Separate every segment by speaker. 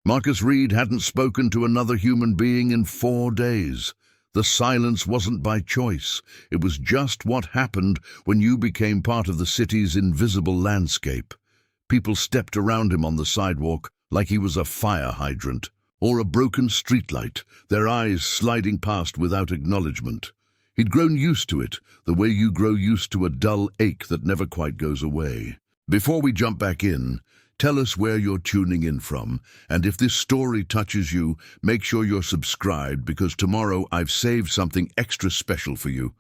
Speaker 1: Marcus Reed hadn't spoken to another human being in 4 days. The silence wasn't by choice. It was just what happened when you became part of the city's invisible landscape. People stepped around him on the sidewalk like he was a fire hydrant or a broken streetlight, their eyes sliding past without acknowledgement. He'd grown used to it, the way you grow used to a dull ache that never quite goes away. Before we jump back in, tell us where you're tuning in from, and if this story touches you, make sure you're subscribed because tomorrow I've saved something extra special for you.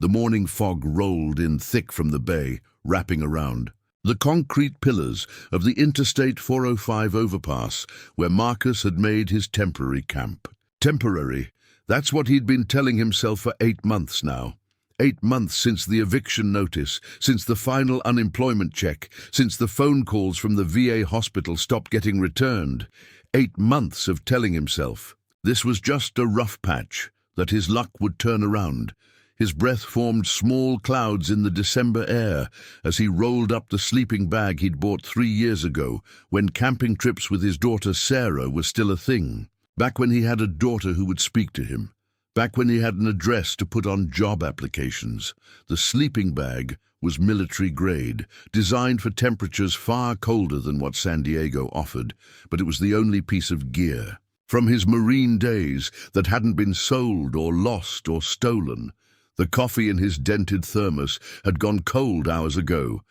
Speaker 1: The morning fog rolled in thick from the bay, wrapping around the concrete pillars of the Interstate 405 overpass where Marcus had made his temporary camp. Temporary, that's what he'd been telling himself for 8 months now. 8 months since the eviction notice, since the final unemployment check, since the phone calls from the VA hospital stopped getting returned. 8 months of telling himself this was just a rough patch, that his luck would turn around. His breath formed small clouds in the December air as he rolled up the sleeping bag he'd bought 3 years ago, when camping trips with his daughter Sarah were still a thing. Back when he had a daughter who would speak to him. Back when he had an address to put on job applications. The sleeping bag was military grade, designed for temperatures far colder than what San Diego offered, but it was the only piece of gear from his Marine days that hadn't been sold or lost or stolen. The coffee in his dented thermos had gone cold hours ago,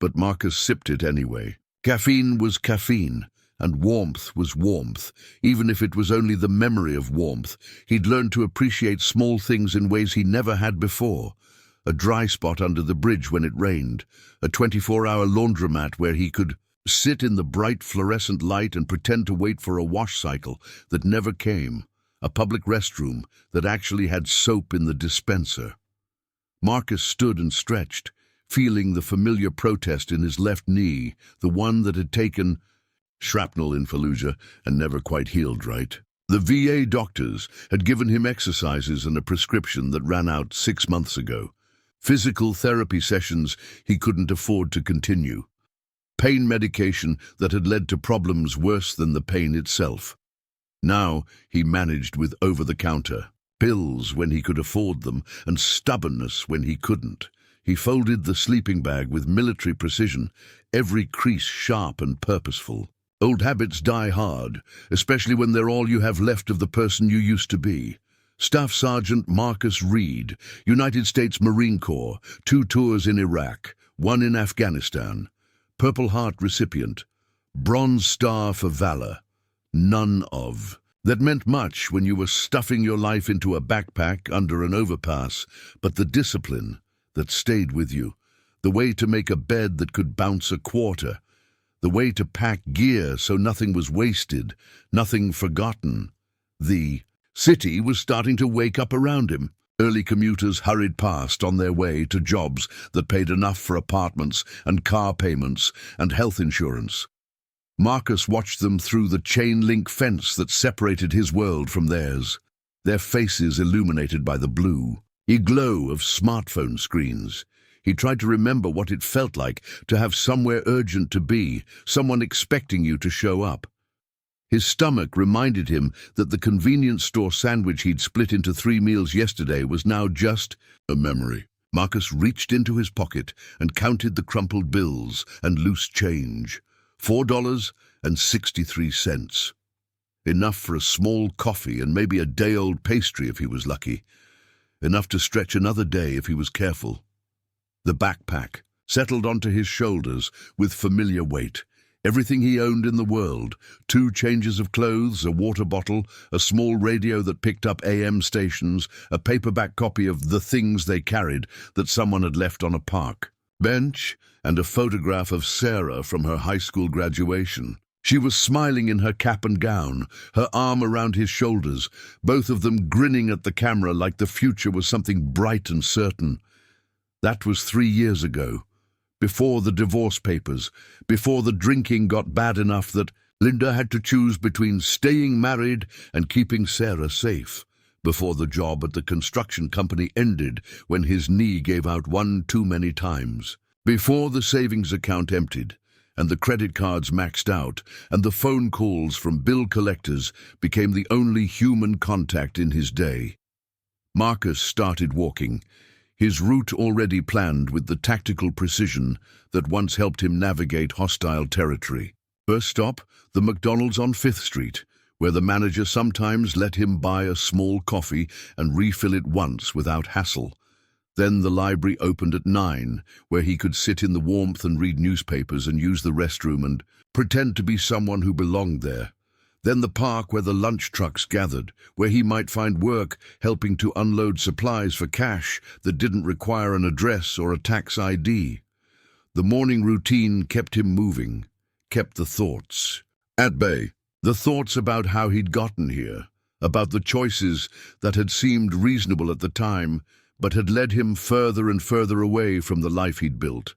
Speaker 1: but Marcus sipped it anyway. Caffeine was caffeine, and warmth was warmth, even if it was only the memory of warmth. He'd learned to appreciate small things in ways he never had before. A dry spot under the bridge when it rained, a 24-hour laundromat where he could sit in the bright fluorescent light and pretend to wait for a wash cycle that never came, a public restroom that actually had soap in the dispenser. Marcus stood and stretched, feeling the familiar protest in his left knee, the one that had taken shrapnel in Fallujah and never quite healed right. The VA doctors had given him exercises and a prescription that ran out 6 months ago. Physical therapy sessions he couldn't afford to continue. Pain medication that had led to problems worse than the pain itself. Now he managed with over-the-counter pills when he could afford them and stubbornness when he couldn't. He folded the sleeping bag with military precision, every crease sharp and purposeful. Old habits die hard, especially when they're all you have left of the person you used to be. Staff Sergeant Marcus Reed, United States Marine Corps, 2 tours in Iraq, 1 in Afghanistan. Purple Heart recipient, Bronze Star for Valor. None of. That meant much when you were stuffing your life into a backpack under an overpass, but the discipline that stayed with you, the way to make a bed that could bounce a quarter, the way to pack gear so nothing was wasted, nothing forgotten. The city was starting to wake up around him. Early commuters hurried past on their way to jobs that paid enough for apartments and car payments and health insurance. Marcus watched them through the chain-link fence that separated his world from theirs, their faces illuminated by the blue glow of smartphone screens. He tried to remember what it felt like to have somewhere urgent to be, someone expecting you to show up. His stomach reminded him that the convenience store sandwich he'd split into 3 meals yesterday was now just a memory. Marcus reached into his pocket and counted the crumpled bills and loose change. $4.63. Enough for a small coffee and maybe a day-old pastry if he was lucky. Enough to stretch another day if he was careful. The backpack settled onto his shoulders with familiar weight. Everything he owned in the world, 2 changes of clothes, a water bottle, a small radio that picked up AM stations, a paperback copy of The Things They Carried that someone had left on a park bench, and a photograph of Sarah from her high school graduation. She was smiling in her cap and gown, her arm around his shoulders, both of them grinning at the camera like the future was something bright and certain. That was 3 years ago. Before the divorce papers, before the drinking got bad enough that Linda had to choose between staying married and keeping Sarah safe, before the job at the construction company ended when his knee gave out 1 too many times, before the savings account emptied, and the credit cards maxed out, and the phone calls from bill collectors became the only human contact in his day. Marcus started walking, his route already planned with the tactical precision that once helped him navigate hostile territory. First stop, the McDonald's on 5th Street, where the manager sometimes let him buy a small coffee and refill it once without hassle. Then the library opened at 9, where he could sit in the warmth and read newspapers and use the restroom and pretend to be someone who belonged there. Then the park where the lunch trucks gathered, where he might find work helping to unload supplies for cash that didn't require an address or a tax ID. The morning routine kept him moving, kept the thoughts at bay. The thoughts about how he'd gotten here, about the choices that had seemed reasonable at the time, but had led him further and further away from the life he'd built.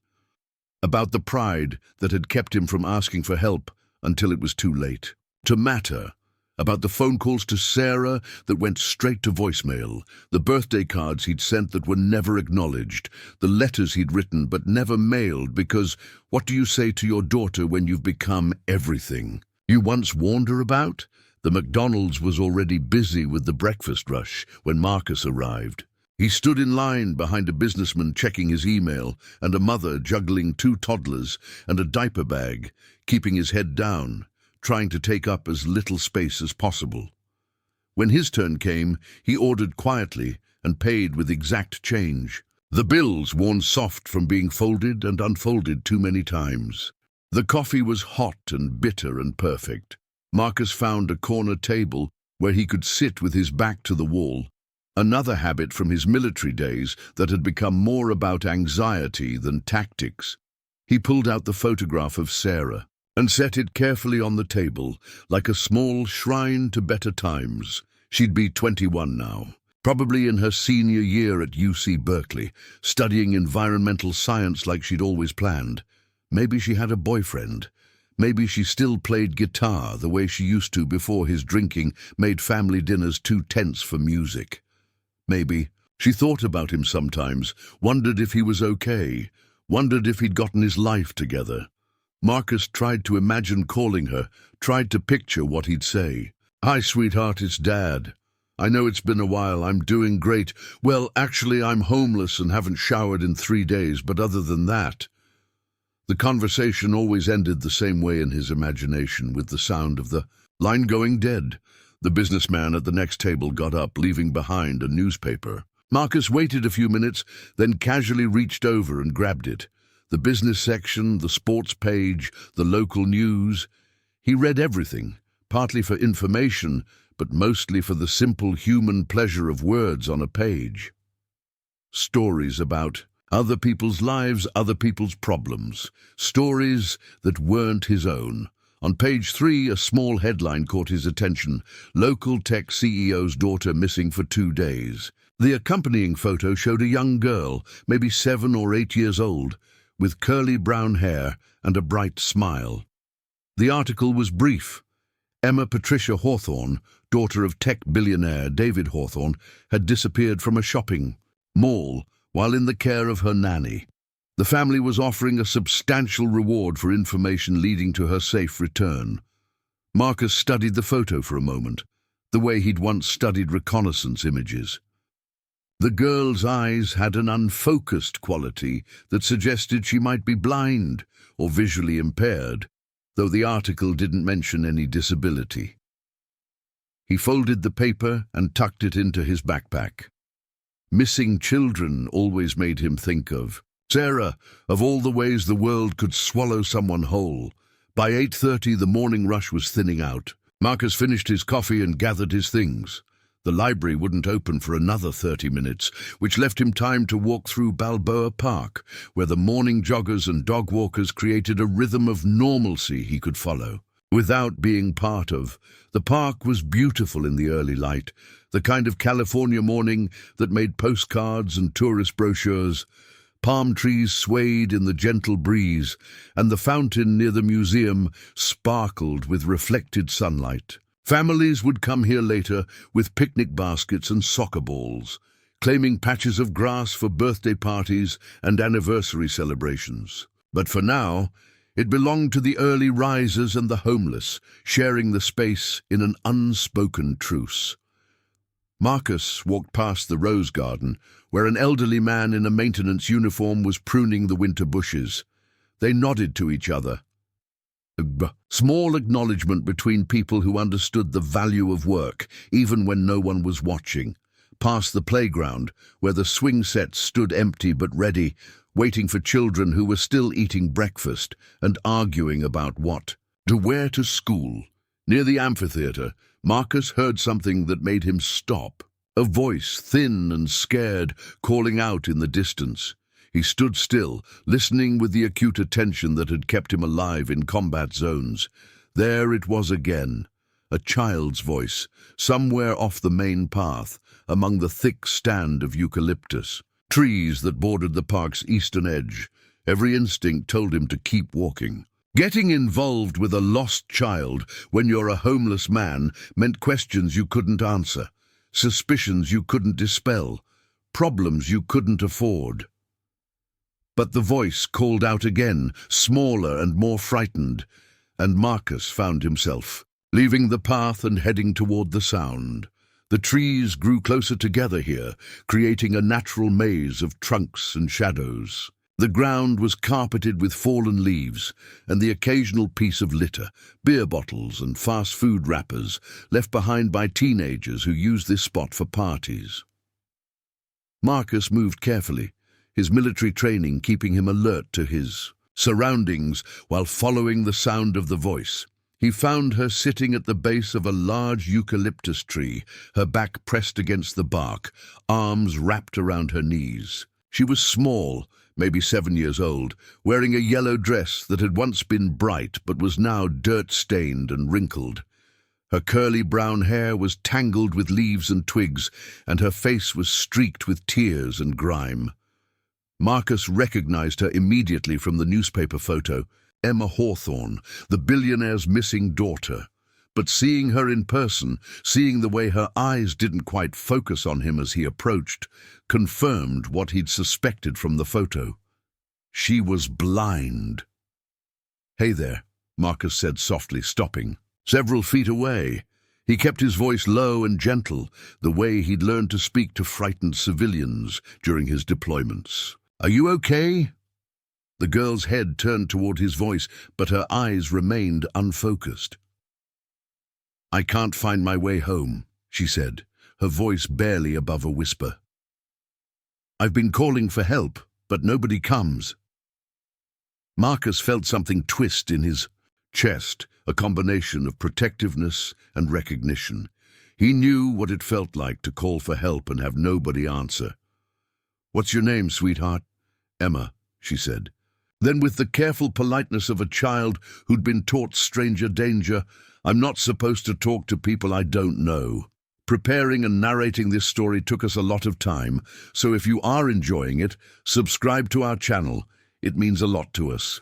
Speaker 1: About the pride that had kept him from asking for help until it was too late to matter. About the phone calls to Sarah that went straight to voicemail, the birthday cards he'd sent that were never acknowledged, the letters he'd written but never mailed because what do you say to your daughter when you've become everything you once warned her about? The McDonald's was already busy with the breakfast rush when Marcus arrived. He stood in line behind a businessman checking his email and a mother juggling 2 toddlers and a diaper bag, keeping his head down, trying to take up as little space as possible. When his turn came, he ordered quietly and paid with exact change. The bills worn soft from being folded and unfolded too many times. The coffee was hot and bitter and perfect. Marcus found a corner table where he could sit with his back to the wall, another habit from his military days that had become more about anxiety than tactics. He pulled out the photograph of Sarah and set it carefully on the table, like a small shrine to better times. She'd be 21 now, probably in her senior year at UC Berkeley, studying environmental science like she'd always planned. Maybe she had a boyfriend. Maybe she still played guitar the way she used to before his drinking made family dinners too tense for music. Maybe she thought about him sometimes, wondered if he was okay, wondered if he'd gotten his life together. Marcus tried to imagine calling her, tried to picture what he'd say. "Hi, sweetheart, it's Dad. I know it's been a while. I'm doing great. Well, actually, I'm homeless and haven't showered in 3 days, but other than that..." The conversation always ended the same way in his imagination, with the sound of the line going dead. The businessman at the next table got up, leaving behind a newspaper. Marcus waited a few minutes, then casually reached over and grabbed it. The business section, the sports page, the local news. He read everything, partly for information, but mostly for the simple human pleasure of words on a page. Stories about other people's lives, other people's problems. Stories that weren't his own. On page 3, a small headline caught his attention: "Local tech CEO's daughter missing for 2 days." The accompanying photo showed a young girl, maybe 7 or 8 years old, with curly brown hair and a bright smile. The article was brief. Emma Patricia Hawthorne, daughter of tech billionaire David Hawthorne, had disappeared from a shopping mall while in the care of her nanny. The family was offering a substantial reward for information leading to her safe return. Marcus studied the photo for a moment, the way he'd once studied reconnaissance images. The girl's eyes had an unfocused quality that suggested she might be blind or visually impaired, though the article didn't mention any disability. He folded the paper and tucked it into his backpack. Missing children always made him think of Sarah, of all the ways the world could swallow someone whole. By 8:30, the morning rush was thinning out. Marcus finished his coffee and gathered his things. The library wouldn't open for another 30 minutes, which left him time to walk through Balboa Park, where the morning joggers and dog walkers created a rhythm of normalcy he could follow, without being part of. The park was beautiful in the early light, the kind of California morning that made postcards and tourist brochures. Palm trees swayed in the gentle breeze, and the fountain near the museum sparkled with reflected sunlight. Families would come here later with picnic baskets and soccer balls, claiming patches of grass for birthday parties and anniversary celebrations. But for now, It belonged to the early risers and the homeless, sharing the space in an unspoken truce. Marcus walked past the rose garden, where an elderly man in a maintenance uniform was pruning the winter bushes. They nodded to each other. A small acknowledgement between people who understood the value of work, even when no one was watching. Past the playground, where the swing sets stood empty but ready, waiting for children who were still eating breakfast and arguing about what to wear to school. Near the amphitheater, Marcus heard something that made him stop. A voice, thin and scared, calling out in the distance. He stood still, listening with the acute attention that had kept him alive in combat zones. There it was again, a child's voice, somewhere off the main path, among the thick stand of eucalyptus, trees that bordered the park's eastern edge. Every instinct told him to keep walking. Getting involved with a lost child when you're a homeless man meant questions you couldn't answer, suspicions you couldn't dispel, problems you couldn't afford. But the voice called out again, smaller and more frightened, and Marcus found himself leaving the path and heading toward the sound. The trees grew closer together here, creating a natural maze of trunks and shadows. The ground was carpeted with fallen leaves and the occasional piece of litter, beer bottles and fast food wrappers left behind by teenagers who used this spot for parties. Marcus moved carefully, his military training keeping him alert to his surroundings while following the sound of the voice. He found her sitting at the base of a large eucalyptus tree, her back pressed against the bark, arms wrapped around her knees. She was small, maybe 7 years old, wearing a yellow dress that had once been bright but was now dirt-stained and wrinkled. Her curly brown hair was tangled with leaves and twigs, and her face was streaked with tears and grime. Marcus recognized her immediately from the newspaper photo, Emma Hawthorne, the billionaire's missing daughter. But seeing her in person, seeing the way her eyes didn't quite focus on him as he approached, confirmed what he'd suspected from the photo. She was blind. "Hey there," Marcus said softly, stopping. Several feet away. He kept his voice low and gentle, the way he'd learned to speak to frightened civilians during his deployments. "Are you okay?" The girl's head turned toward his voice, but her eyes remained unfocused. "I can't find my way home," she said, her voice barely above a whisper. "I've been calling for help, but nobody comes." Marcus felt something twist in his chest, a combination of protectiveness and recognition. He knew what it felt like to call for help and have nobody answer. "What's your name, sweetheart?" "Emma," she said. Then, with the careful politeness of a child who'd been taught stranger danger, "I'm not supposed to talk to people I don't know." Preparing and narrating this story took us a lot of time, so if you are enjoying it, subscribe to our channel. It means a lot to us.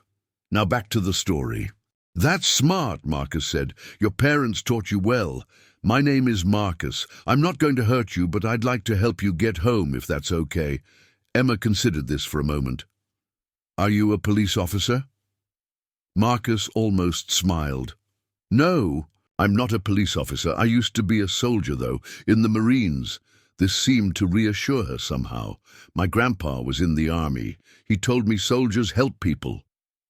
Speaker 1: Now back to the story. "That's smart," Marcus said. "Your parents taught you well. My name is Marcus. I'm not going to hurt you, but I'd like to help you get home, if that's okay." Emma considered this for a moment. "Are you a police officer?" Marcus almost smiled. "No, I'm not a police officer. I used to be a soldier, though, in the Marines." This seemed to reassure her somehow. "My grandpa was in the army. He told me soldiers help people."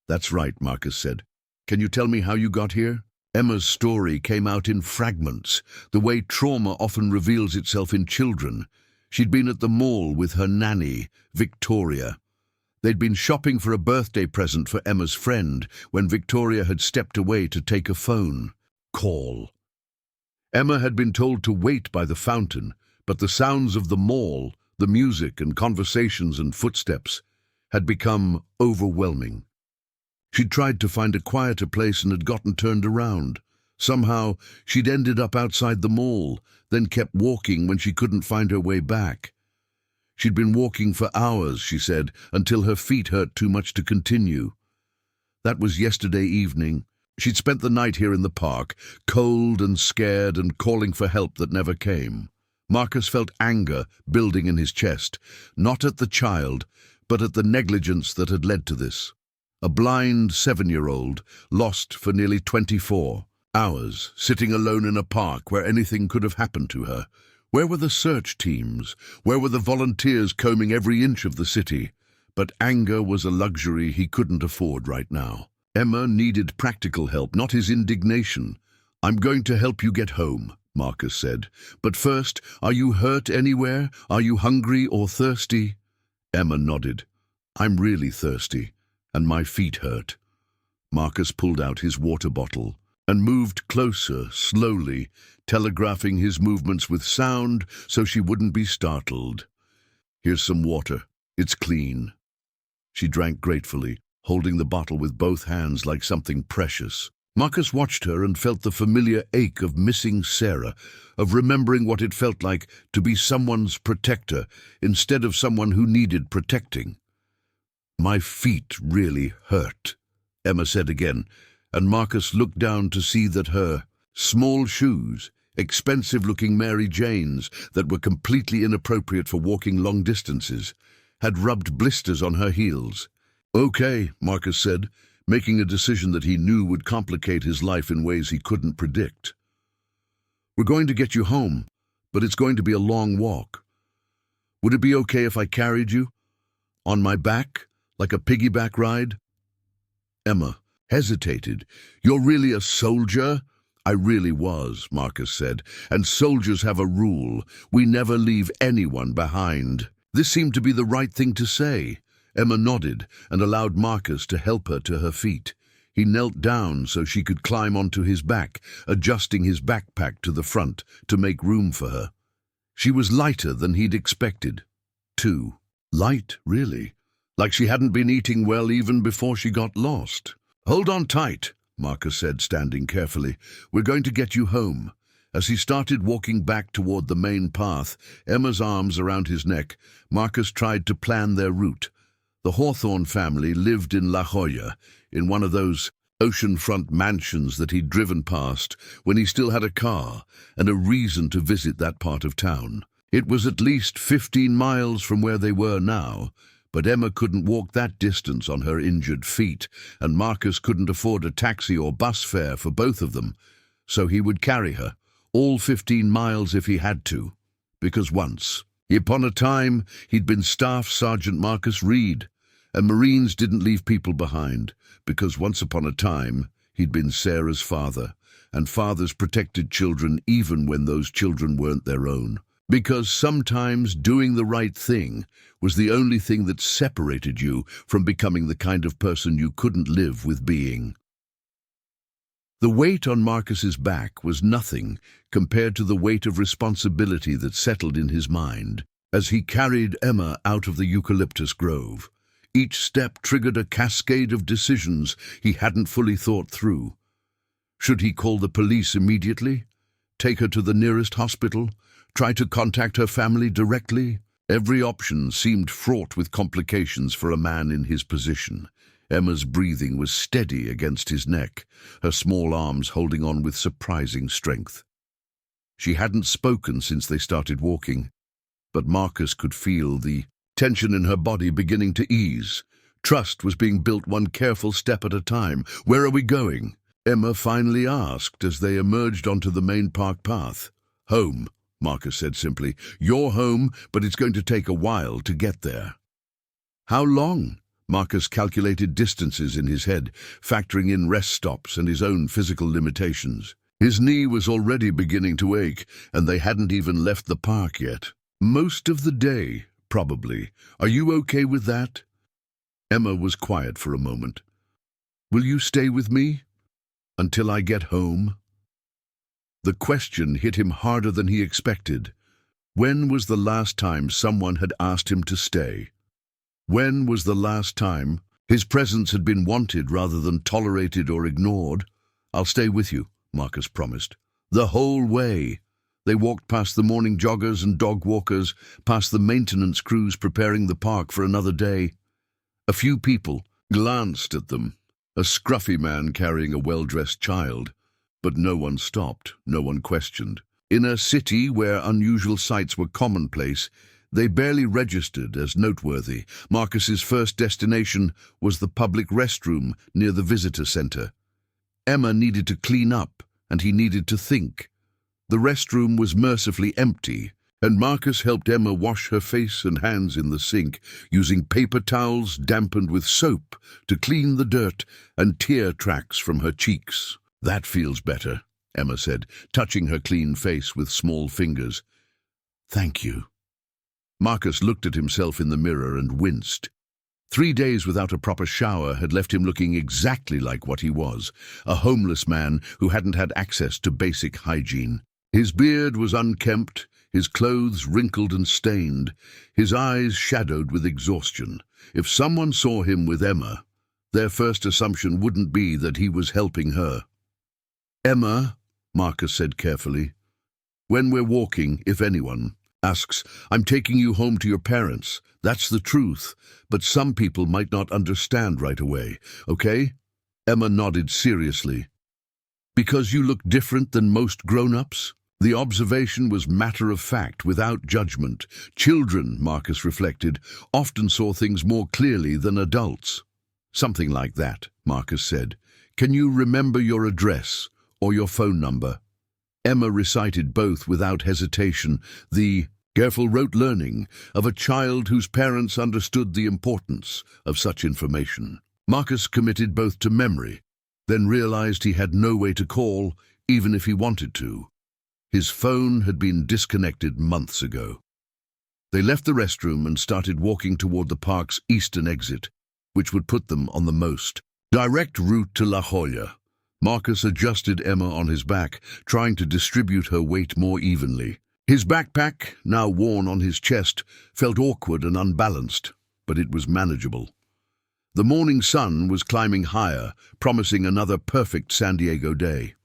Speaker 1: "That's right," Marcus said. "Can you tell me how you got here?" Emma's story came out in fragments, the way trauma often reveals itself in children. She'd been at the mall with her nanny, Victoria. They'd been shopping for a birthday present for Emma's friend when Victoria had stepped away to take a phone call. Emma had been told to wait by the fountain, but the sounds of the mall, the music and conversations and footsteps, had become overwhelming. She'd tried to find a quieter place and had gotten turned around. Somehow, she'd ended up outside the mall, then kept walking when she couldn't find her way back. She'd been walking for hours, she said, until her feet hurt too much to continue. That was yesterday evening. She'd spent the night here in the park, cold and scared and calling for help that never came. Marcus felt anger building in his chest, not at the child, but at the negligence that had led to this. a blind 7-year-old, lost for nearly 24 hours, sitting alone in a park where anything could have happened to her. Where were the search teams? Where were the volunteers combing every inch of the city? But anger was a luxury he couldn't afford right now. Emma needed practical help, not his indignation. "I'm going to help you get home," Marcus said. "But first, are you hurt anywhere? Are you hungry or thirsty?" Emma nodded. "I'm really thirsty, and my feet hurt." Marcus pulled out his water bottle and moved closer, slowly, telegraphing his movements with sound so she wouldn't be startled. "Here's some water. It's clean." She drank gratefully, holding the bottle with both hands like something precious. Marcus watched her and felt the familiar ache of missing Sarah, of remembering what it felt like to be someone's protector instead of someone who needed protecting. "My feet really hurt," Emma said again, and Marcus looked down to see that her small shoes, expensive-looking Mary Janes that were completely inappropriate for walking long distances, had rubbed blisters on her heels. "Okay," Marcus said, making a decision that he knew would complicate his life in ways he couldn't predict. "We're going to get you home, but it's going to be a long walk. Would it be okay if I carried you? On my back, like a piggyback ride?" Emma hesitated. "You're really a soldier?" "I really was," Marcus said, "and soldiers have a rule. We never leave anyone behind." This seemed to be the right thing to say. Emma nodded and allowed Marcus to help her to her feet. He knelt down so she could climb onto his back, adjusting his backpack to the front to make room for her. She was lighter than he'd expected. Too light, really, like she hadn't been eating well even before she got lost. "Hold on tight," Marcus said, standing carefully. "We're going to get you home." As he started walking back toward the main path, Emma's arms around his neck, Marcus tried to plan their route. The Hawthorne family lived in La Jolla, in one of those oceanfront mansions that he'd driven past when he still had a car and a reason to visit that part of town. It was at least 15 miles from where they were now, but Emma couldn't walk that distance on her injured feet, and Marcus couldn't afford a taxi or bus fare for both of them, so he would carry her, all 15 miles if he had to, because once, upon a time, he'd been Staff Sergeant Marcus Reed, and Marines didn't leave people behind, because once upon a time, he'd been Sarah's father, and fathers protected children even when those children weren't their own. Because sometimes doing the right thing was the only thing that separated you from becoming the kind of person you couldn't live with being. The weight on Marcus's back was nothing compared to the weight of responsibility that settled in his mind as he carried Emma out of the eucalyptus grove. Each step triggered a cascade of decisions he hadn't fully thought through. Should he call the police immediately? Take her to the nearest hospital? Try to contact her family directly? Every option seemed fraught with complications for a man in his position. Emma's breathing was steady against his neck, her small arms holding on with surprising strength. She hadn't spoken since they started walking, but Marcus could feel the tension in her body beginning to ease. Trust was being built one careful step at a time. "Where are we going?" Emma finally asked as they emerged onto the main park path. "Home," Marcus said simply. "You're home, but it's going to take a while to get there." "How long?" Marcus calculated distances in his head, factoring in rest stops and his own physical limitations. His knee was already beginning to ache, and they hadn't even left the park yet. "Most of the day, probably. Are you okay with that?" Emma was quiet for a moment. "Will you stay with me until I get home?" The question hit him harder than he expected. When was the last time someone had asked him to stay? When was the last time his presence had been wanted rather than tolerated or ignored? "I'll stay with you," Marcus promised. The whole way. They walked past the morning joggers and dog walkers, past the maintenance crews preparing the park for another day. A few people glanced at them, a scruffy man carrying a well-dressed child. But no one stopped, no one questioned. In a city where unusual sights were commonplace, They barely registered as noteworthy. Marcus's first destination was the public restroom near the visitor center. Emma needed to clean up, and he needed to think. The restroom was mercifully empty, and Marcus helped Emma wash her face and hands in the sink, using paper towels dampened with soap to clean the dirt and tear tracks from her cheeks. "That feels better," Emma said, touching her clean face with small fingers. "Thank you." Marcus looked at himself in the mirror and winced. 3 days without a proper shower had left him looking exactly like what he was, a homeless man who hadn't had access to basic hygiene. His beard was unkempt, his clothes wrinkled and stained, his eyes shadowed with exhaustion. If someone saw him with Emma, their first assumption wouldn't be that he was helping her. "Emma," Marcus said carefully, "when we're walking, if anyone asks, I'm taking you home to your parents. That's the truth, but some people might not understand right away, okay?" Emma nodded seriously. "Because you look different than most grown-ups?" The observation was matter-of-fact, without judgment. Children, Marcus reflected, often saw things more clearly than adults. "Something like that," Marcus said. "Can you remember your address or your phone number?" Emma recited both without hesitation, the careful rote learning of a child whose parents understood the importance of such information. Marcus committed both to memory, then realized he had no way to call, even if he wanted to. His phone had been disconnected months ago. They left the restroom and started walking toward the park's eastern exit, which would put them on the most direct route to La Jolla. Marcus adjusted Emma on his back, trying to distribute her weight more evenly. His backpack, now worn on his chest, felt awkward and unbalanced, but it was manageable. The morning sun was climbing higher, promising another perfect San Diego day.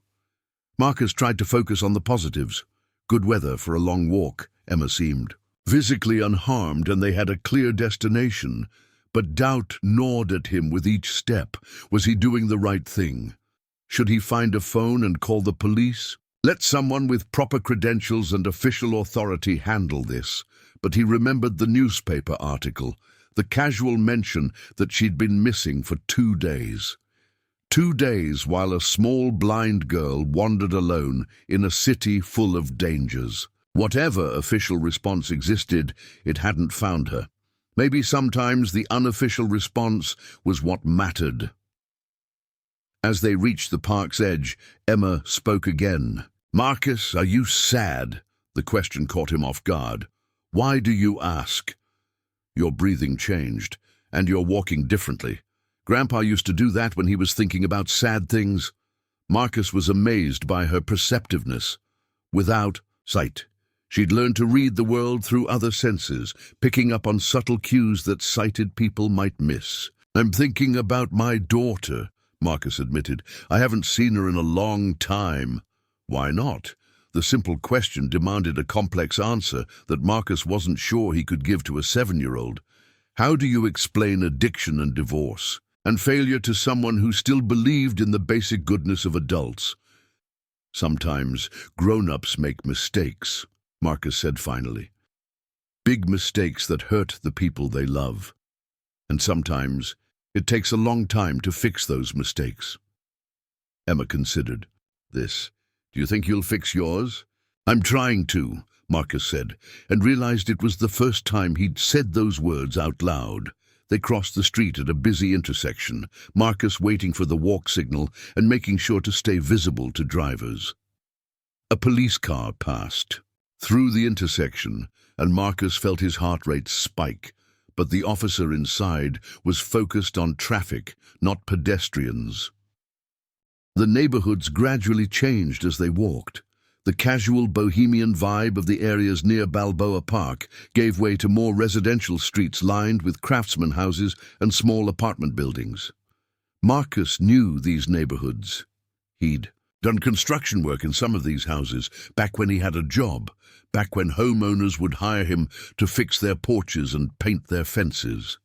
Speaker 1: Marcus tried to focus on the positives. Good weather for a long walk, Emma seemed. Physically unharmed, and they had a clear destination. But doubt gnawed at him with each step. Was he doing the right thing? Should he find a phone and call the police? Let someone with proper credentials and official authority handle this. But he remembered the newspaper article, the casual mention that she'd been missing for 2 days. 2 days while a small blind girl wandered alone in a city full of dangers. Whatever official response existed, it hadn't found her. Maybe sometimes the unofficial response was what mattered. As they reached the park's edge, Emma spoke again. "Marcus, are you sad?" The question caught him off guard. "Why do you ask?" "Your breathing changed, and you're walking differently. Grandpa used to do that when he was thinking about sad things." Marcus was amazed by her perceptiveness. Without sight, she'd learned to read the world through other senses, picking up on subtle cues that sighted people might miss. "I'm thinking about my daughter," Marcus admitted. "I haven't seen her in a long time." Why not? The simple question demanded a complex answer that Marcus wasn't sure he could give to a 7-year-old. How do you explain addiction and divorce, and failure to someone who still believed in the basic goodness of adults? "Sometimes grown-ups make mistakes," Marcus said finally. "Big mistakes that hurt the people they love. And sometimes it takes a long time to fix those mistakes." Emma considered. "This. Do you think you'll fix yours?" "I'm trying to," Marcus said, and realized it was the first time he'd said those words out loud. They crossed the street at a busy intersection, Marcus waiting for the walk signal and making sure to stay visible to drivers. A police car passed through the intersection, and Marcus felt his heart rate spike, but the officer inside was focused on traffic, not pedestrians. The neighborhoods gradually changed as they walked. The casual bohemian vibe of the areas near Balboa Park gave way to more residential streets lined with craftsman houses and small apartment buildings. Marcus knew these neighborhoods. He'd done construction work in some of these houses back when he had a job, back when homeowners would hire him to fix their porches and paint their fences.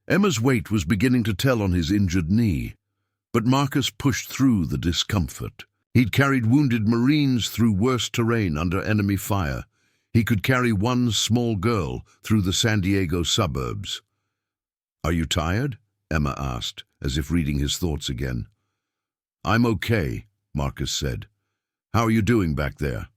Speaker 1: Emma's weight was beginning to tell on his injured knee. But Marcus pushed through the discomfort. He'd carried wounded Marines through worse terrain under enemy fire. He could carry one small girl through the San Diego suburbs. "Are you tired?" Emma asked, as if reading his thoughts again. "I'm okay," Marcus said. "How are you doing back there?"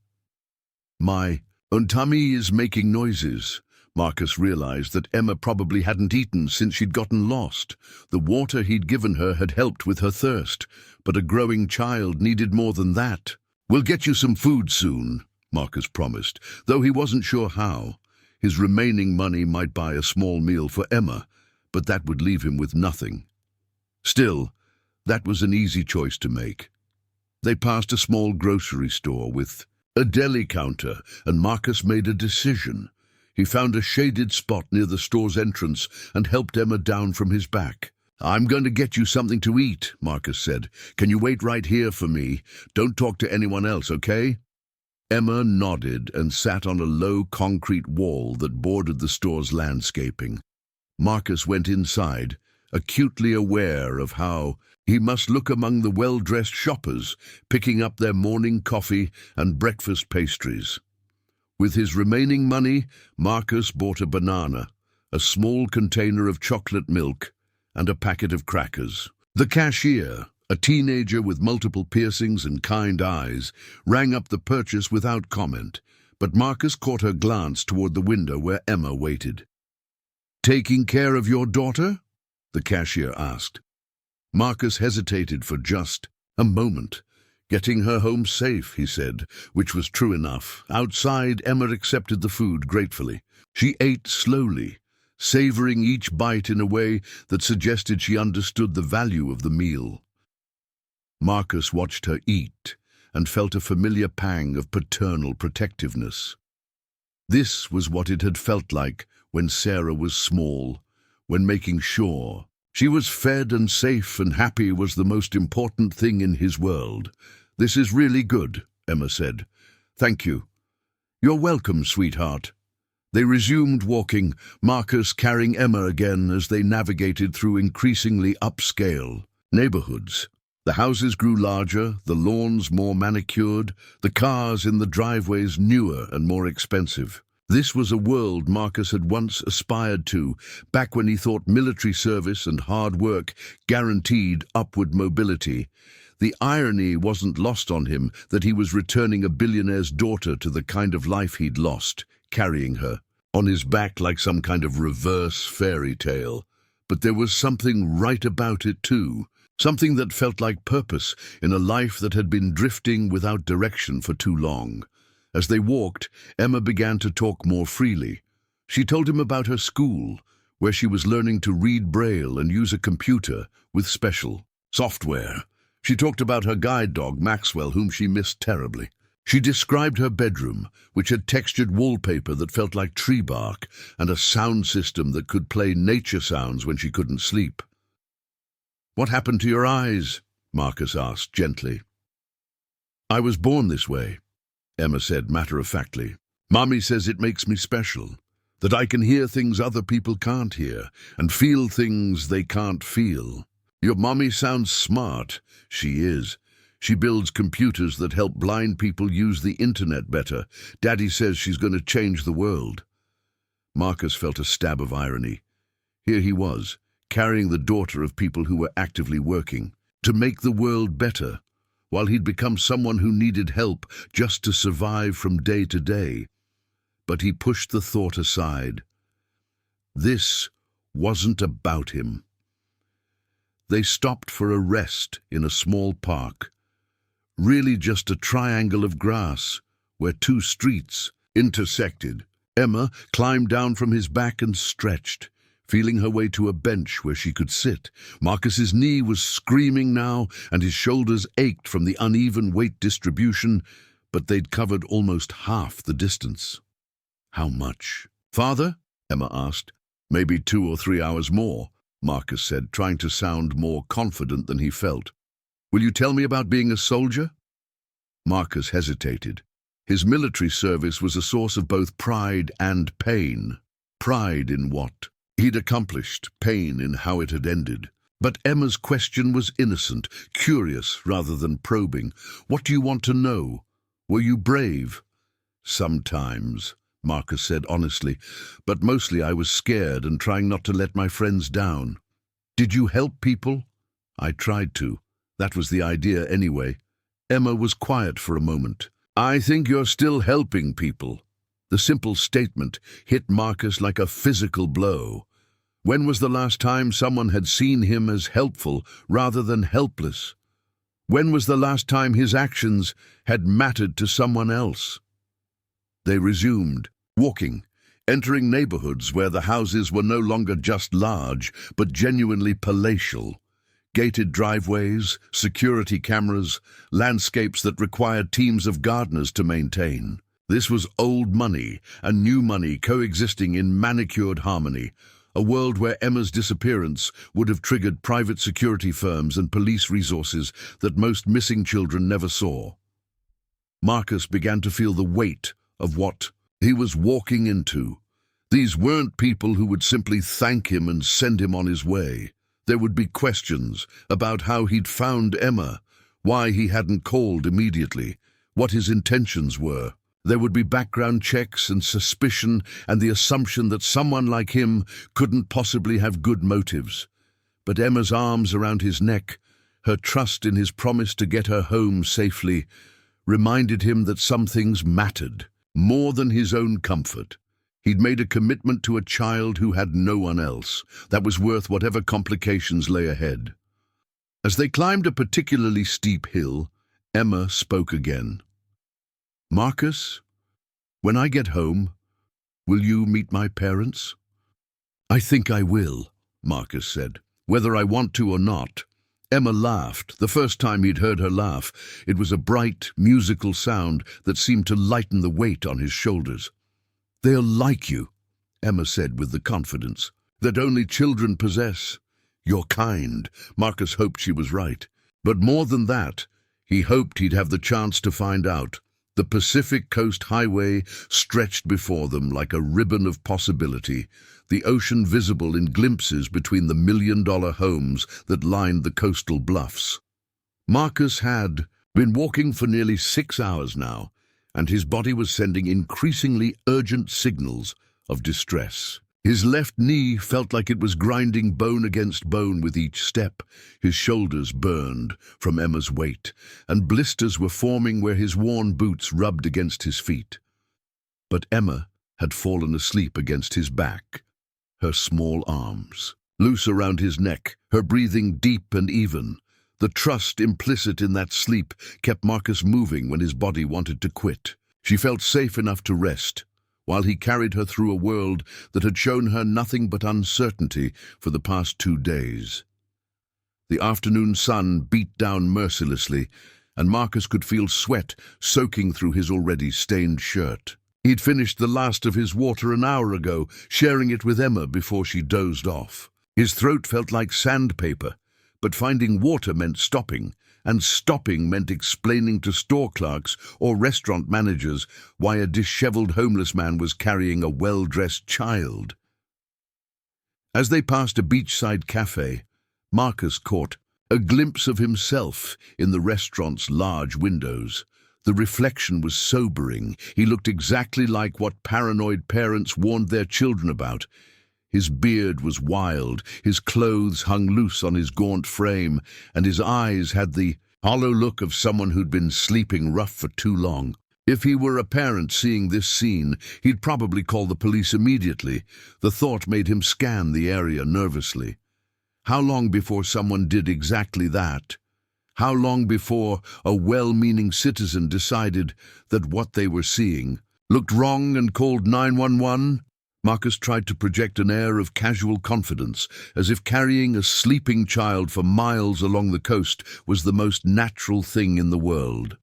Speaker 1: "My tummy is making noises." Marcus realized that Emma probably hadn't eaten since she'd gotten lost. The water he'd given her had helped with her thirst, but a growing child needed more than that. "We'll get you some food soon," Marcus promised, though he wasn't sure how. His remaining money might buy a small meal for Emma, but that would leave him with nothing. Still, that was an easy choice to make. They passed a small grocery store with a deli counter, and Marcus made a decision. He found a shaded spot near the store's entrance and helped Emma down from his back. "I'm going to get you something to eat," Marcus said. "Can you wait right here for me? Don't talk to anyone else, okay?" Emma nodded and sat on a low concrete wall that bordered the store's landscaping. Marcus went inside, acutely aware of how he must look among the well-dressed shoppers, picking up their morning coffee and breakfast pastries. With his remaining money, Marcus bought a banana, a small container of chocolate milk, and a packet of crackers. The cashier, a teenager with multiple piercings and kind eyes, rang up the purchase without comment, but Marcus caught her glance toward the window where Emma waited. "Taking care of your daughter?" the cashier asked. Marcus hesitated for just a moment. "Getting her home safe," he said, which was true enough. Outside, Emma accepted the food gratefully. She ate slowly, savoring each bite in a way that suggested she understood the value of the meal. Marcus watched her eat and felt a familiar pang of paternal protectiveness. This was what it had felt like when Sarah was small, when making sure she was fed and safe and happy was the most important thing in his world. "This is really good," Emma said. "Thank you." "You're welcome, sweetheart." They resumed walking, Marcus carrying Emma again as they navigated through increasingly upscale neighborhoods. The houses grew larger, the lawns more manicured, the cars in the driveways newer and more expensive. This was a world Marcus had once aspired to, back when he thought military service and hard work guaranteed upward mobility. The irony wasn't lost on him that he was returning a billionaire's daughter to the kind of life he'd lost, carrying her on his back like some kind of reverse fairy tale. But there was something right about it too, something that felt like purpose in a life that had been drifting without direction for too long. As they walked, Emma began to talk more freely. She told him about her school, where she was learning to read Braille and use a computer with special software. She talked about her guide dog, Maxwell, whom she missed terribly. She described her bedroom, which had textured wallpaper that felt like tree bark, and a sound system that could play nature sounds when she couldn't sleep. "What happened to your eyes?" Marcus asked gently. "I was born this way," Emma said matter-of-factly. "Mommy says it makes me special, that I can hear things other people can't hear, and feel things they can't feel." "Your mommy sounds smart." "She is. She builds computers that help blind people use the internet better. Daddy says she's going to change the world." Marcus felt a stab of irony. Here he was, carrying the daughter of people who were actively working to make the world better, while he'd become someone who needed help just to survive from day to day. But he pushed the thought aside. This wasn't about him. They stopped for a rest in a small park, really just a triangle of grass where two streets intersected. Emma climbed down from his back and stretched, feeling her way to a bench where she could sit. Marcus's knee was screaming now, and his shoulders ached from the uneven weight distribution, but they'd covered almost half the distance. "How much?" "Father?" Emma asked. "Maybe 2 or 3 hours more," Marcus said, trying to sound more confident than he felt. "Will you tell me about being a soldier?" Marcus hesitated. His military service was a source of both pride and pain. Pride in what he'd accomplished, pain in how it had ended. But Emma's question was innocent, curious rather than probing. "What do you want to know? Were you brave?" "Sometimes," Marcus said honestly, but mostly I was scared and trying not to let my friends down. Did you help people? I tried to. That was the idea anyway. Emma was quiet for a moment. I think you're still helping people. The simple statement hit Marcus like a physical blow. When was the last time someone had seen him as helpful rather than helpless? When was the last time his actions had mattered to someone else? They resumed, walking, entering neighborhoods where the houses were no longer just large, but genuinely palatial. Gated driveways, security cameras, landscapes that required teams of gardeners to maintain. This was old money and new money coexisting in manicured harmony, a world where Emma's disappearance would have triggered private security firms and police resources that most missing children never saw. Marcus began to feel the weight of what he was walking into. These weren't people who would simply thank him and send him on his way. There would be questions about how he'd found Emma, why he hadn't called immediately, what his intentions were. There would be background checks and suspicion and the assumption that someone like him couldn't possibly have good motives. But Emma's arms around his neck, her trust in his promise to get her home safely, reminded him that some things mattered, more than his own comfort. He'd made a commitment to a child who had no one else, that was worth whatever complications lay ahead. As they climbed a particularly steep hill, Emma spoke again. Marcus, when I get home, will you meet my parents? I think I will, Marcus said, whether I want to or not. Emma laughed, the first time he'd heard her laugh. It was a bright, musical sound that seemed to lighten the weight on his shoulders. They'll like you, Emma said with the confidence that only children possess. You're kind. Marcus hoped she was right. But more than that, he hoped he'd have the chance to find out. The Pacific Coast Highway stretched before them like a ribbon of possibility, the ocean visible in glimpses between the million-dollar homes that lined the coastal bluffs. Marcus had been walking for nearly 6 hours now, and his body was sending increasingly urgent signals of distress. His left knee felt like it was grinding bone against bone with each step. His shoulders burned from Emma's weight, and blisters were forming where his worn boots rubbed against his feet. But Emma had fallen asleep against his back, her small arms loose around his neck, her breathing deep and even. The trust implicit in that sleep kept Marcus moving when his body wanted to quit. She felt safe enough to rest, while he carried her through a world that had shown her nothing but uncertainty for the past 2 days. The afternoon sun beat down mercilessly, and Marcus could feel sweat soaking through his already stained shirt. He'd finished the last of his water an hour ago, sharing it with Emma before she dozed off. His throat felt like sandpaper, but finding water meant stopping, and stopping meant explaining to store clerks or restaurant managers why a disheveled homeless man was carrying a well-dressed child. As they passed a beachside cafe, Marcus caught a glimpse of himself in the restaurant's large windows. The reflection was sobering. He looked exactly like what paranoid parents warned their children about. His beard was wild, his clothes hung loose on his gaunt frame, and his eyes had the hollow look of someone who'd been sleeping rough for too long. If he were a parent seeing this scene, he'd probably call the police immediately. The thought made him scan the area nervously. How long before someone did exactly that? How long before a well-meaning citizen decided that what they were seeing looked wrong and called 911? Marcus tried to project an air of casual confidence, as if carrying a sleeping child for miles along the coast was the most natural thing in the world.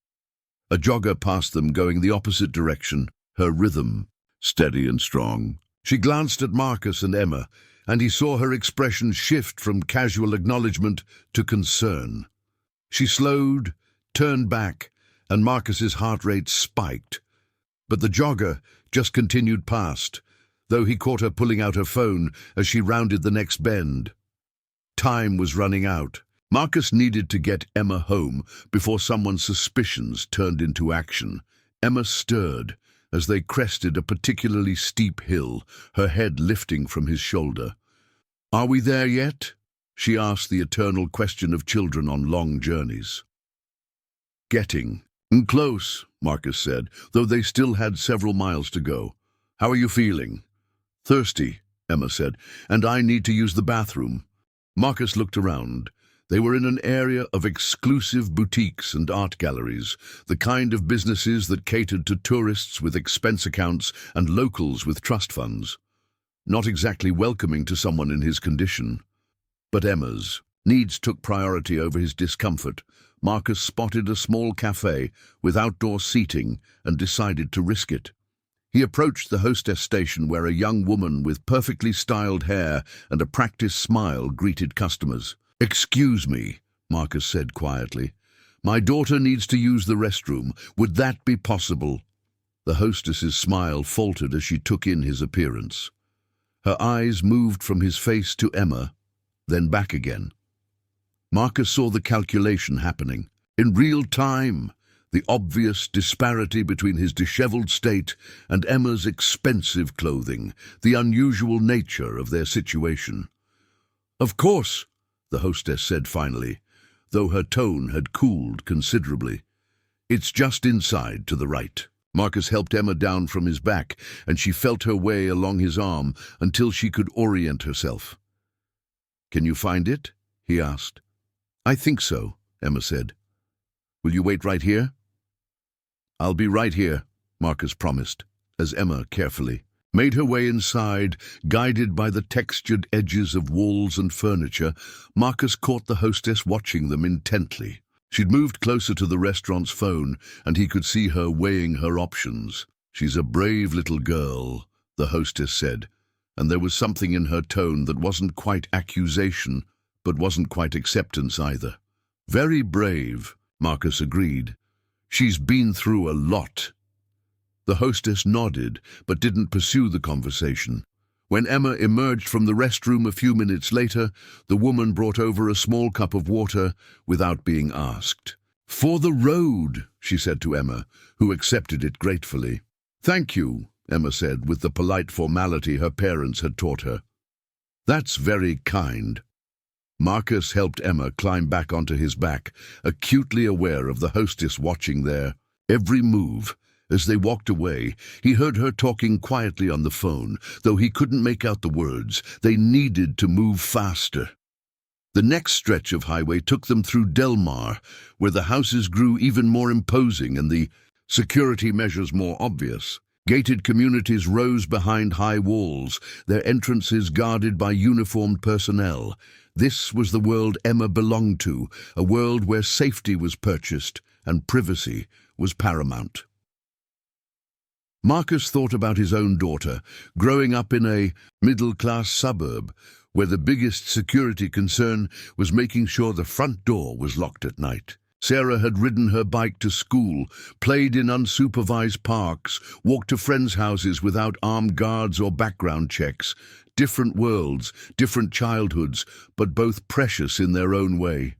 Speaker 1: A jogger passed them going the opposite direction, her rhythm steady and strong. She glanced at Marcus and Emma, and he saw her expression shift from casual acknowledgement to concern. She slowed, turned back, and Marcus's heart rate spiked. But the jogger just continued past, though he caught her pulling out her phone as she rounded the next bend. Time was running out. Marcus needed to get Emma home before someone's suspicions turned into action. Emma stirred, as they crested a particularly steep hill, her head lifting from his shoulder. "Are we there yet?" she asked, the eternal question of children on long journeys. "Getting close," Marcus said, though they still had several miles to go. "How are you feeling?" "Thirsty," Emma said, "and I need to use the bathroom." Marcus looked around. They were in an area of exclusive boutiques and art galleries, the kind of businesses that catered to tourists with expense accounts and locals with trust funds. Not exactly welcoming to someone in his condition. But Emma's needs took priority over his discomfort. Marcus spotted a small cafe with outdoor seating and decided to risk it. He approached the hostess station where a young woman with perfectly styled hair and a practiced smile greeted customers. "Excuse me," Marcus said quietly. "My daughter needs to use the restroom. Would that be possible?" The hostess's smile faltered as she took in his appearance. Her eyes moved from his face to Emma, then back again. Marcus saw the calculation happening. In real time, the obvious disparity between his disheveled state and Emma's expensive clothing, the unusual nature of their situation. "Of course," the hostess said finally, though her tone had cooled considerably. "It's just inside to the right." Marcus helped Emma down from his back, and she felt her way along his arm until she could orient herself. "Can you find it?" he asked. "I think so," Emma said. "Will you wait right here?" "I'll be right here," Marcus promised, as Emma carefully made her way inside, guided by the textured edges of walls and furniture. Marcus caught the hostess watching them intently. She'd moved closer to the restaurant's phone, and he could see her weighing her options. "She's a brave little girl," the hostess said, and there was something in her tone that wasn't quite accusation, but wasn't quite acceptance either. "Very brave," Marcus agreed. "She's been through a lot." The hostess nodded, but didn't pursue the conversation. When Emma emerged from the restroom a few minutes later, the woman brought over a small cup of water without being asked. "For the road," she said to Emma, who accepted it gratefully. "Thank you," Emma said, with the polite formality her parents had taught her. "That's very kind." Marcus helped Emma climb back onto his back, acutely aware of the hostess watching their every move. As they walked away, he heard her talking quietly on the phone, though he couldn't make out the words. They needed to move faster. The next stretch of highway took them through Del Mar, where the houses grew even more imposing and the security measures more obvious. Gated communities rose behind high walls, their entrances guarded by uniformed personnel. This was the world Emma belonged to, a world where safety was purchased and privacy was paramount. Marcus thought about his own daughter, growing up in a middle-class suburb, where the biggest security concern was making sure the front door was locked at night. Sarah had ridden her bike to school, played in unsupervised parks, walked to friends' houses without armed guards or background checks. Different worlds, different childhoods, but both precious in their own way.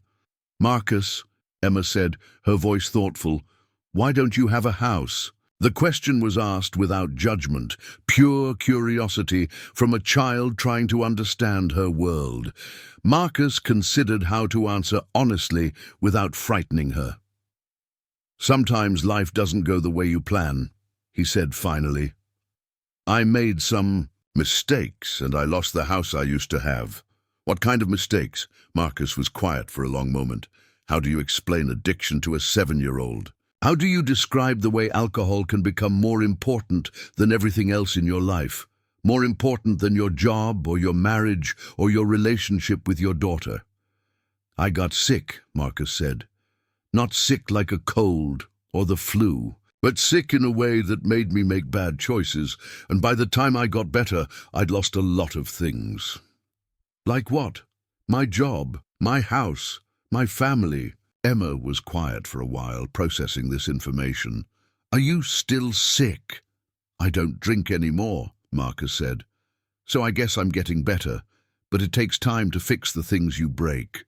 Speaker 1: "Marcus," Emma said, her voice thoughtful, "why don't you have a house?" The question was asked without judgment, pure curiosity from a child trying to understand her world. Marcus considered how to answer honestly without frightening her. "Sometimes life doesn't go the way you plan," he said finally. "I made some mistakes and I lost the house I used to have." "What kind of mistakes?" Marcus was quiet for a long moment. "How do you explain addiction to a 7-year-old? How do you describe the way alcohol can become more important than everything else in your life? More important than your job or your marriage or your relationship with your daughter?" "I got sick," Marcus said. "Not sick like a cold or the flu, but sick in a way that made me make bad choices, and by the time I got better, I'd lost a lot of things." "Like what?" "My job, my house, my family." Emma was quiet for a while, processing this information. "Are you still sick?" "I don't drink anymore," Marcus said. "So I guess I'm getting better, but it takes time to fix the things you break."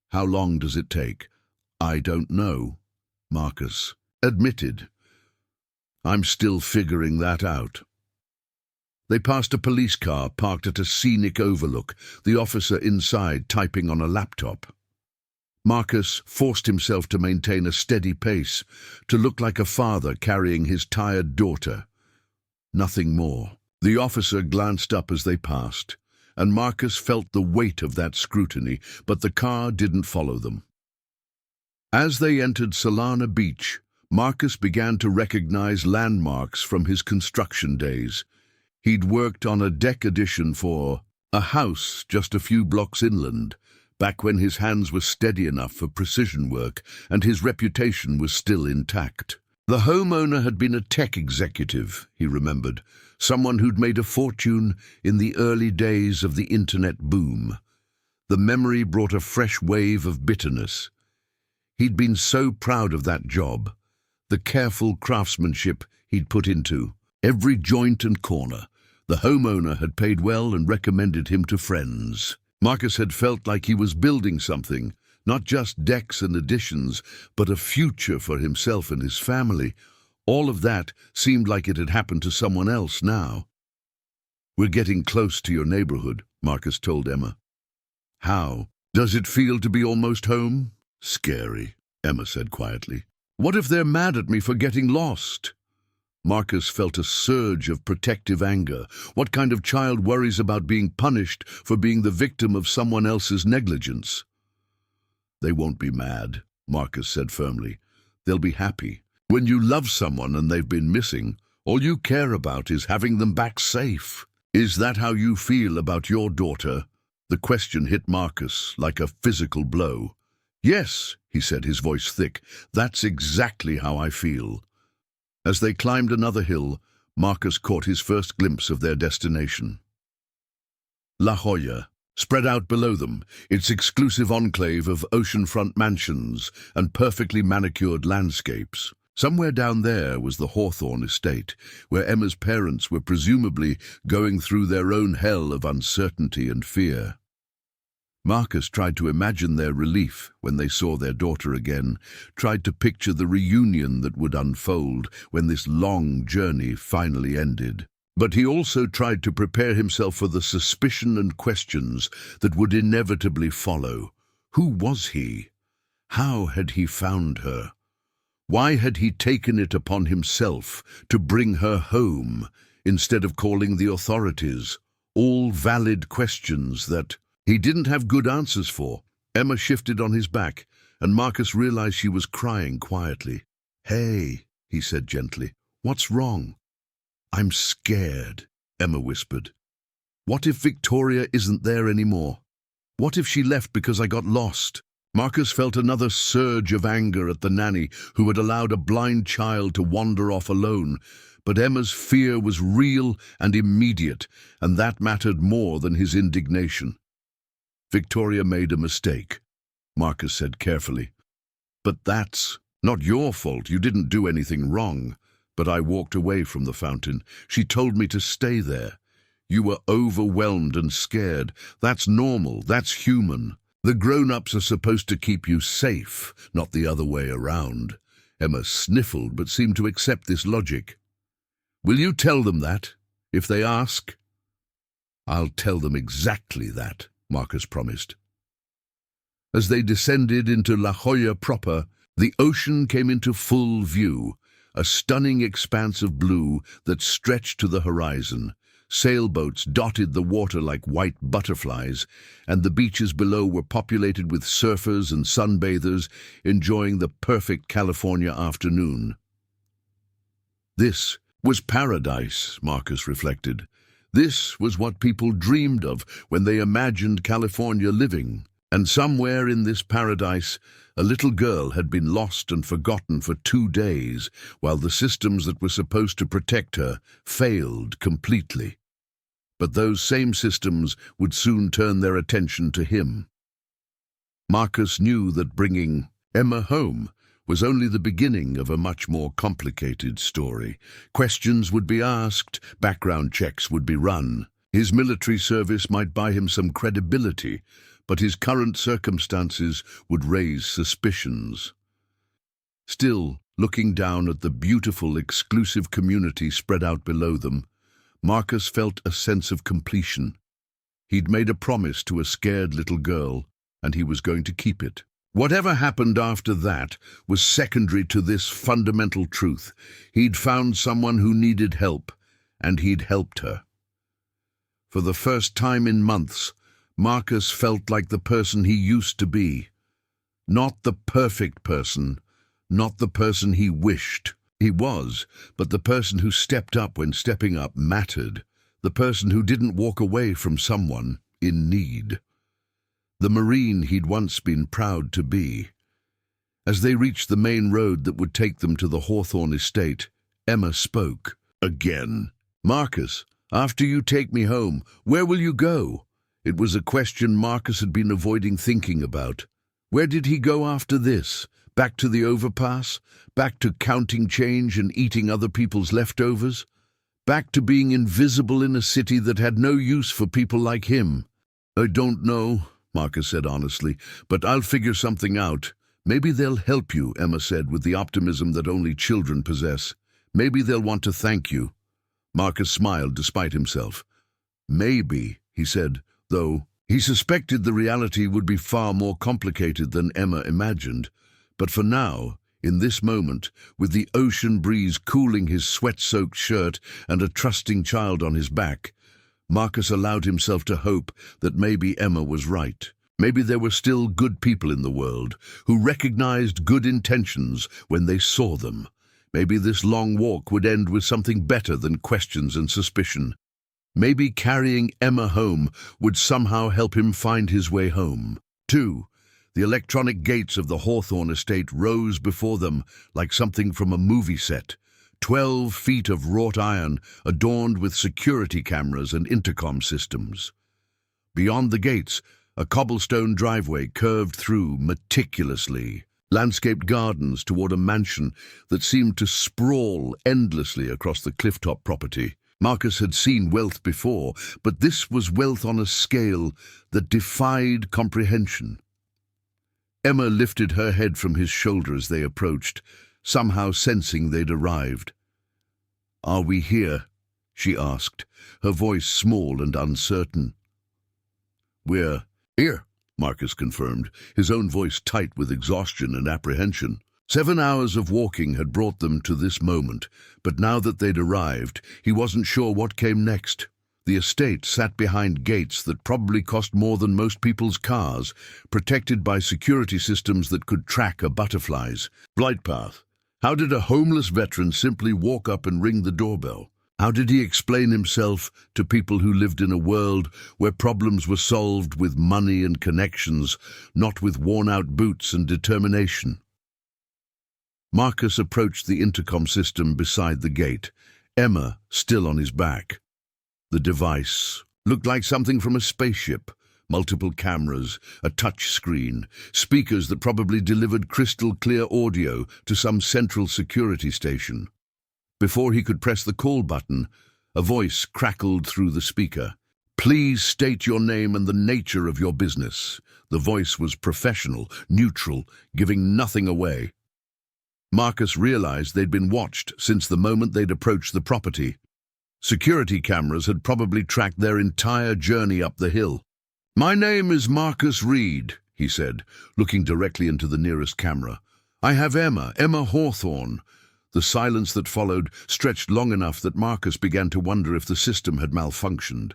Speaker 1: "How long does it take?" "I don't know," Marcus admitted. I'm still figuring that out. They passed a police car parked at a scenic overlook, the officer inside typing on a laptop. Marcus forced himself to maintain a steady pace, to look like a father carrying his tired daughter. Nothing more. The officer glanced up as they passed, and Marcus felt the weight of that scrutiny, but the car didn't follow them. As they entered Solana Beach, Marcus began to recognize landmarks from his construction days. He'd worked on a deck addition for a house just a few blocks inland, back when his hands were steady enough for precision work and his reputation was still intact. The homeowner had been a tech executive, he remembered, someone who'd made a fortune in the early days of the internet boom. The memory brought a fresh wave of bitterness. He'd been so proud of that job, the careful craftsmanship he'd put into every joint and corner. The homeowner had paid well and recommended him to friends. Marcus had felt like he was building something, not just decks and additions, but a future for himself and his family. All of that seemed like it had happened to someone else now. "We're getting close to your neighborhood," Marcus told Emma. "How? Does it feel to be almost home?" "Scary," Emma said quietly. "What if they're mad at me for getting lost?" Marcus felt a surge of protective anger. What kind of child worries about being punished for being the victim of someone else's negligence? "They won't be mad," Marcus said firmly. "They'll be happy. When you love someone and they've been missing, all you care about is having them back safe. Is that how you feel about your daughter?" The question hit Marcus like a physical blow. "Yes," he said, his voice thick. "That's exactly how I feel." As they climbed another hill, Marcus caught his first glimpse of their destination. La Jolla, spread out below them, its exclusive enclave of oceanfront mansions and perfectly manicured landscapes. Somewhere down there was the Hawthorne estate, where Emma's parents were presumably going through their own hell of uncertainty and fear. Marcus tried to imagine their relief when they saw their daughter again, tried to picture the reunion that would unfold when this long journey finally ended. But he also tried to prepare himself for the suspicion and questions that would inevitably follow. Who was he? How had he found her? Why had he taken it upon himself to bring her home instead of calling the authorities? All valid questions that he didn't have good answers for. Emma shifted on his back, and Marcus realized she was crying quietly. "Hey," he said gently, "what's wrong?" "I'm scared," Emma whispered. "What if Victoria isn't there anymore? What if she left because I got lost?" Marcus felt another surge of anger at the nanny who had allowed a blind child to wander off alone. But Emma's fear was real and immediate, and that mattered more than his indignation. "Victoria made a mistake," Marcus said carefully. "But that's not your fault. You didn't do anything wrong. But I walked away from the fountain. She told me to stay there. You were overwhelmed and scared. That's normal. That's human. The grown-ups are supposed to keep you safe, not the other way around." Emma sniffled but seemed to accept this logic. "Will you tell them that, if they ask?" "I'll tell them exactly that," Marcus promised. As they descended into La Jolla proper, the ocean came into full view, a stunning expanse of blue that stretched to the horizon. Sailboats dotted the water like white butterflies, and the beaches below were populated with surfers and sunbathers enjoying the perfect California afternoon. This was paradise, Marcus reflected. This was what people dreamed of when they imagined California living. And somewhere in this paradise, a little girl had been lost and forgotten for 2 days, while the systems that were supposed to protect her failed completely. But those same systems would soon turn their attention to him. Marcus knew that bringing Emma home was only the beginning of a much more complicated story. Questions would be asked, background checks would be run. His military service might buy him some credibility, but his current circumstances would raise suspicions. Still, Looking down at the beautiful, exclusive community spread out below them, Marcus felt a sense of completion. He'd made a promise to a scared little girl, and he was going to keep it. Whatever happened after that was secondary to this fundamental truth. He'd found someone who needed help, and he'd helped her. For the first time in months, Marcus felt like the person he used to be. Not the perfect person, not the person he wished he was, but the person who stepped up when stepping up mattered, the person who didn't walk away from someone in need. The Marine he'd once been proud to be. As they reached the main road that would take them to the Hawthorne estate, Emma spoke. Again. Marcus, after you take me home, where will you go? It was a question Marcus had been avoiding thinking about. Where did he go after this? Back to the overpass? Back to counting change and eating other people's leftovers? Back to being invisible in a city that had no use for people like him? I don't know, Marcus said honestly, but I'll figure something out. Maybe they'll help you, Emma said with the optimism that only children possess. Maybe they'll want to thank you. Marcus smiled despite himself. Maybe, he said, though he suspected the reality would be far more complicated than Emma imagined. But for now, in this moment, with the ocean breeze cooling his sweat-soaked shirt and a trusting child on his back, Marcus allowed himself to hope that maybe Emma was right. Maybe there were still good people in the world who recognized good intentions when they saw them. Maybe this long walk would end with something better than questions and suspicion. Maybe carrying Emma home would somehow help him find his way home. 2. The electronic gates of the Hawthorne estate rose before them like something from a movie set. 12 feet of wrought iron adorned with security cameras and intercom systems. Beyond the gates, a cobblestone driveway curved through meticulously. Landscaped gardens toward a mansion that seemed to sprawl endlessly across the clifftop property. Marcus had seen wealth before, but this was wealth on a scale that defied comprehension. Emma lifted her head from his shoulder as they approached, somehow sensing they'd arrived. "Are we here?" she asked, her voice small and uncertain. "We're here," Marcus confirmed, his own voice tight with exhaustion and apprehension. 7 hours of walking had brought them to this moment, but now that they'd arrived, he wasn't sure what came next. The estate sat behind gates that probably cost more than most people's cars, protected by security systems that could track a butterfly's flight path. How did a homeless veteran simply walk up and ring the doorbell? How did he explain himself to people who lived in a world where problems were solved with money and connections, not with worn-out boots and determination? Marcus approached the intercom system beside the gate, Emma still on his back. The device looked like something from a spaceship. Multiple cameras, a touch screen, speakers that probably delivered crystal-clear audio to some central security station. Before he could press the call button, a voice crackled through the speaker. "Please state your name and the nature of your business." The voice was professional, neutral, giving nothing away. Marcus realized they'd been watched since the moment they'd approached the property. Security cameras had probably tracked their entire journey up the hill. "My name is Marcus Reed," he said, looking directly into the nearest camera. "I have Emma Hawthorne." The silence that followed stretched long enough that Marcus began to wonder if the system had malfunctioned.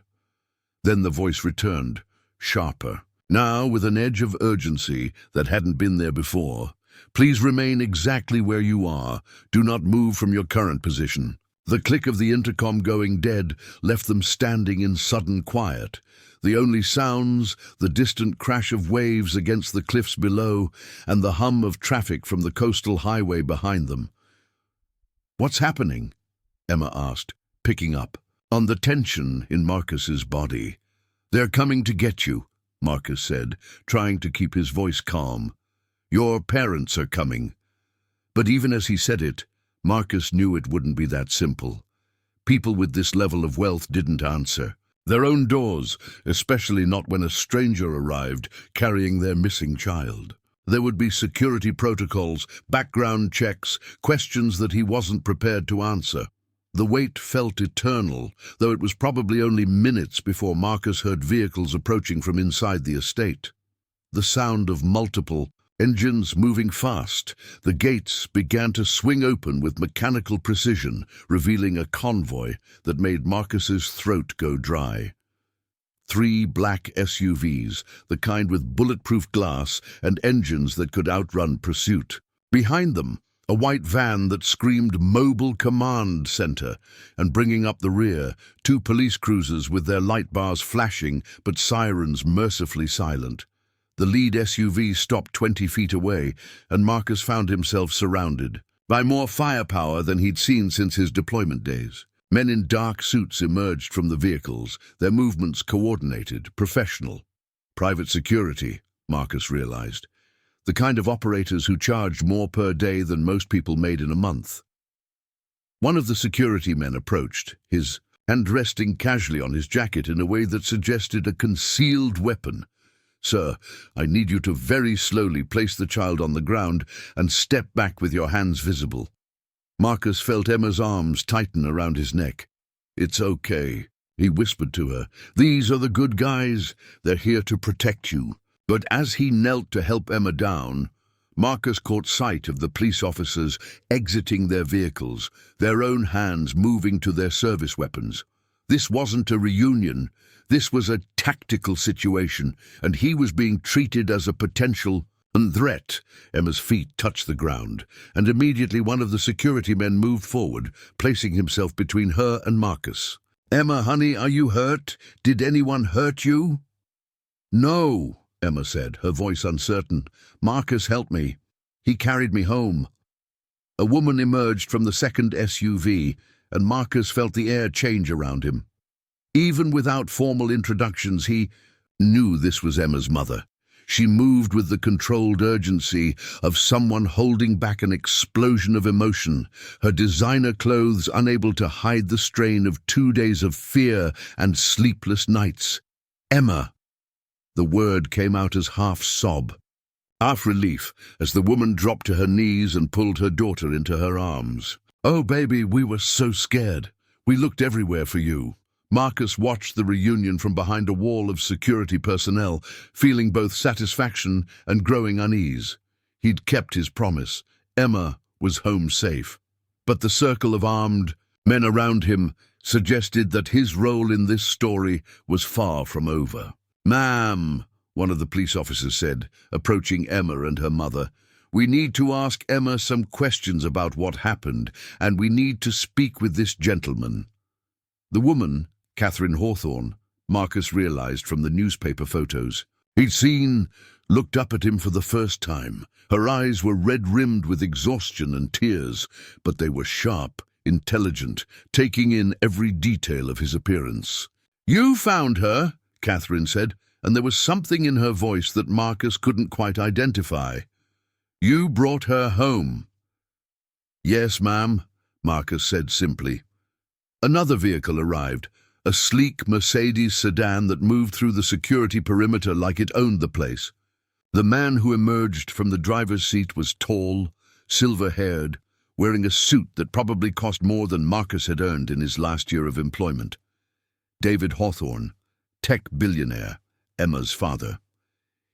Speaker 1: Then the voice returned, sharper, now with an edge of urgency that hadn't been there before. "Please remain exactly where you are. Do not move from your current position." The click of the intercom going dead left them standing in sudden quiet. The only sounds, the distant crash of waves against the cliffs below, and the hum of traffic from the coastal highway behind them. "What's happening?" Emma asked, picking up on the tension in Marcus's body. "They're coming to get you," Marcus said, trying to keep his voice calm. "Your parents are coming." But even as he said it, Marcus knew it wouldn't be that simple. People with this level of wealth didn't answer their own doors, especially not when a stranger arrived carrying their missing child. There would be security protocols, background checks, questions that he wasn't prepared to answer. The wait felt eternal, though it was probably only minutes before Marcus heard vehicles approaching from inside the estate. The sound of multiple engines moving fast. The gates began to swing open with mechanical precision, revealing a convoy that made Marcus's throat go dry. 3 black SUVs, the kind with bulletproof glass and engines that could outrun pursuit. Behind them, a white van that screamed Mobile Command Center, and bringing up the rear, 2 police cruisers with their light bars flashing but sirens mercifully silent. The lead SUV stopped 20 feet away, and Marcus found himself surrounded by more firepower than he'd seen since his deployment days. Men in dark suits emerged from the vehicles, their movements coordinated, professional. Private security, Marcus realized. The kind of operators who charged more per day than most people made in a month. One of the security men approached, his hand resting casually on his jacket in a way that suggested a concealed weapon. "Sir, I need you to very slowly place the child on the ground and step back with your hands visible." Marcus felt Emma's arms tighten around his neck. "It's okay," he whispered to her. "These are the good guys. They're here to protect you." But as he knelt to help Emma down, Marcus caught sight of the police officers exiting their vehicles, their own hands moving to their service weapons. This wasn't a reunion. This was a tactical situation, and he was being treated as a potential threat. Emma's feet touched the ground, and immediately one of the security men moved forward, placing himself between her and Marcus. "Emma, honey, are you hurt? Did anyone hurt you?" "No," Emma said, her voice uncertain. "Marcus helped me. He carried me home." A woman emerged from the second SUV, and Marcus felt the air change around him. Even without formal introductions, he knew this was Emma's mother. She moved with the controlled urgency of someone holding back an explosion of emotion, her designer clothes unable to hide the strain of 2 days of fear and sleepless nights. "Emma." The word came out as half-sob, half-relief, as the woman dropped to her knees and pulled her daughter into her arms. "Oh, baby, we were so scared. We looked everywhere for you." Marcus watched the reunion from behind a wall of security personnel, feeling both satisfaction and growing unease. He'd kept his promise. Emma was home safe. But the circle of armed men around him suggested that his role in this story was far from over. "Ma'am," one of the police officers said, approaching Emma and her mother, "we need to ask Emma some questions about what happened, and we need to speak with this gentleman." The woman, Catherine Hawthorne, Marcus realized from the newspaper photos. He'd seen, looked up at him for the first time. Her eyes were red-rimmed with exhaustion and tears, but they were sharp, intelligent, taking in every detail of his appearance. "You found her," Catherine said, and there was something in her voice that Marcus couldn't quite identify. "You brought her home." "Yes, ma'am," Marcus said simply. Another vehicle arrived, a sleek Mercedes sedan that moved through the security perimeter like it owned the place. The man who emerged from the driver's seat was tall, silver-haired, wearing a suit that probably cost more than Marcus had earned in his last year of employment. David Hawthorne, tech billionaire, Emma's father.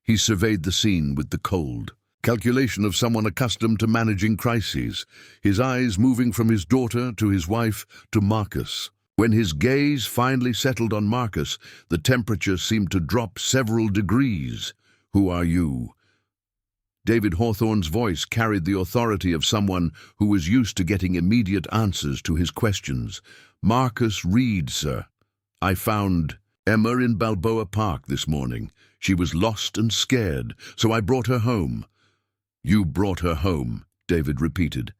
Speaker 1: He surveyed the scene with the cold calculation of someone accustomed to managing crises, his eyes moving from his daughter to his wife to Marcus. When his gaze finally settled on Marcus, the temperature seemed to drop several degrees. "Who are you?" David Hawthorne's voice carried the authority of someone who was used to getting immediate answers to his questions. "Marcus Reed, sir. I found Emma in Balboa Park this morning. She was lost and scared, so I brought her home." "You brought her home," David repeated,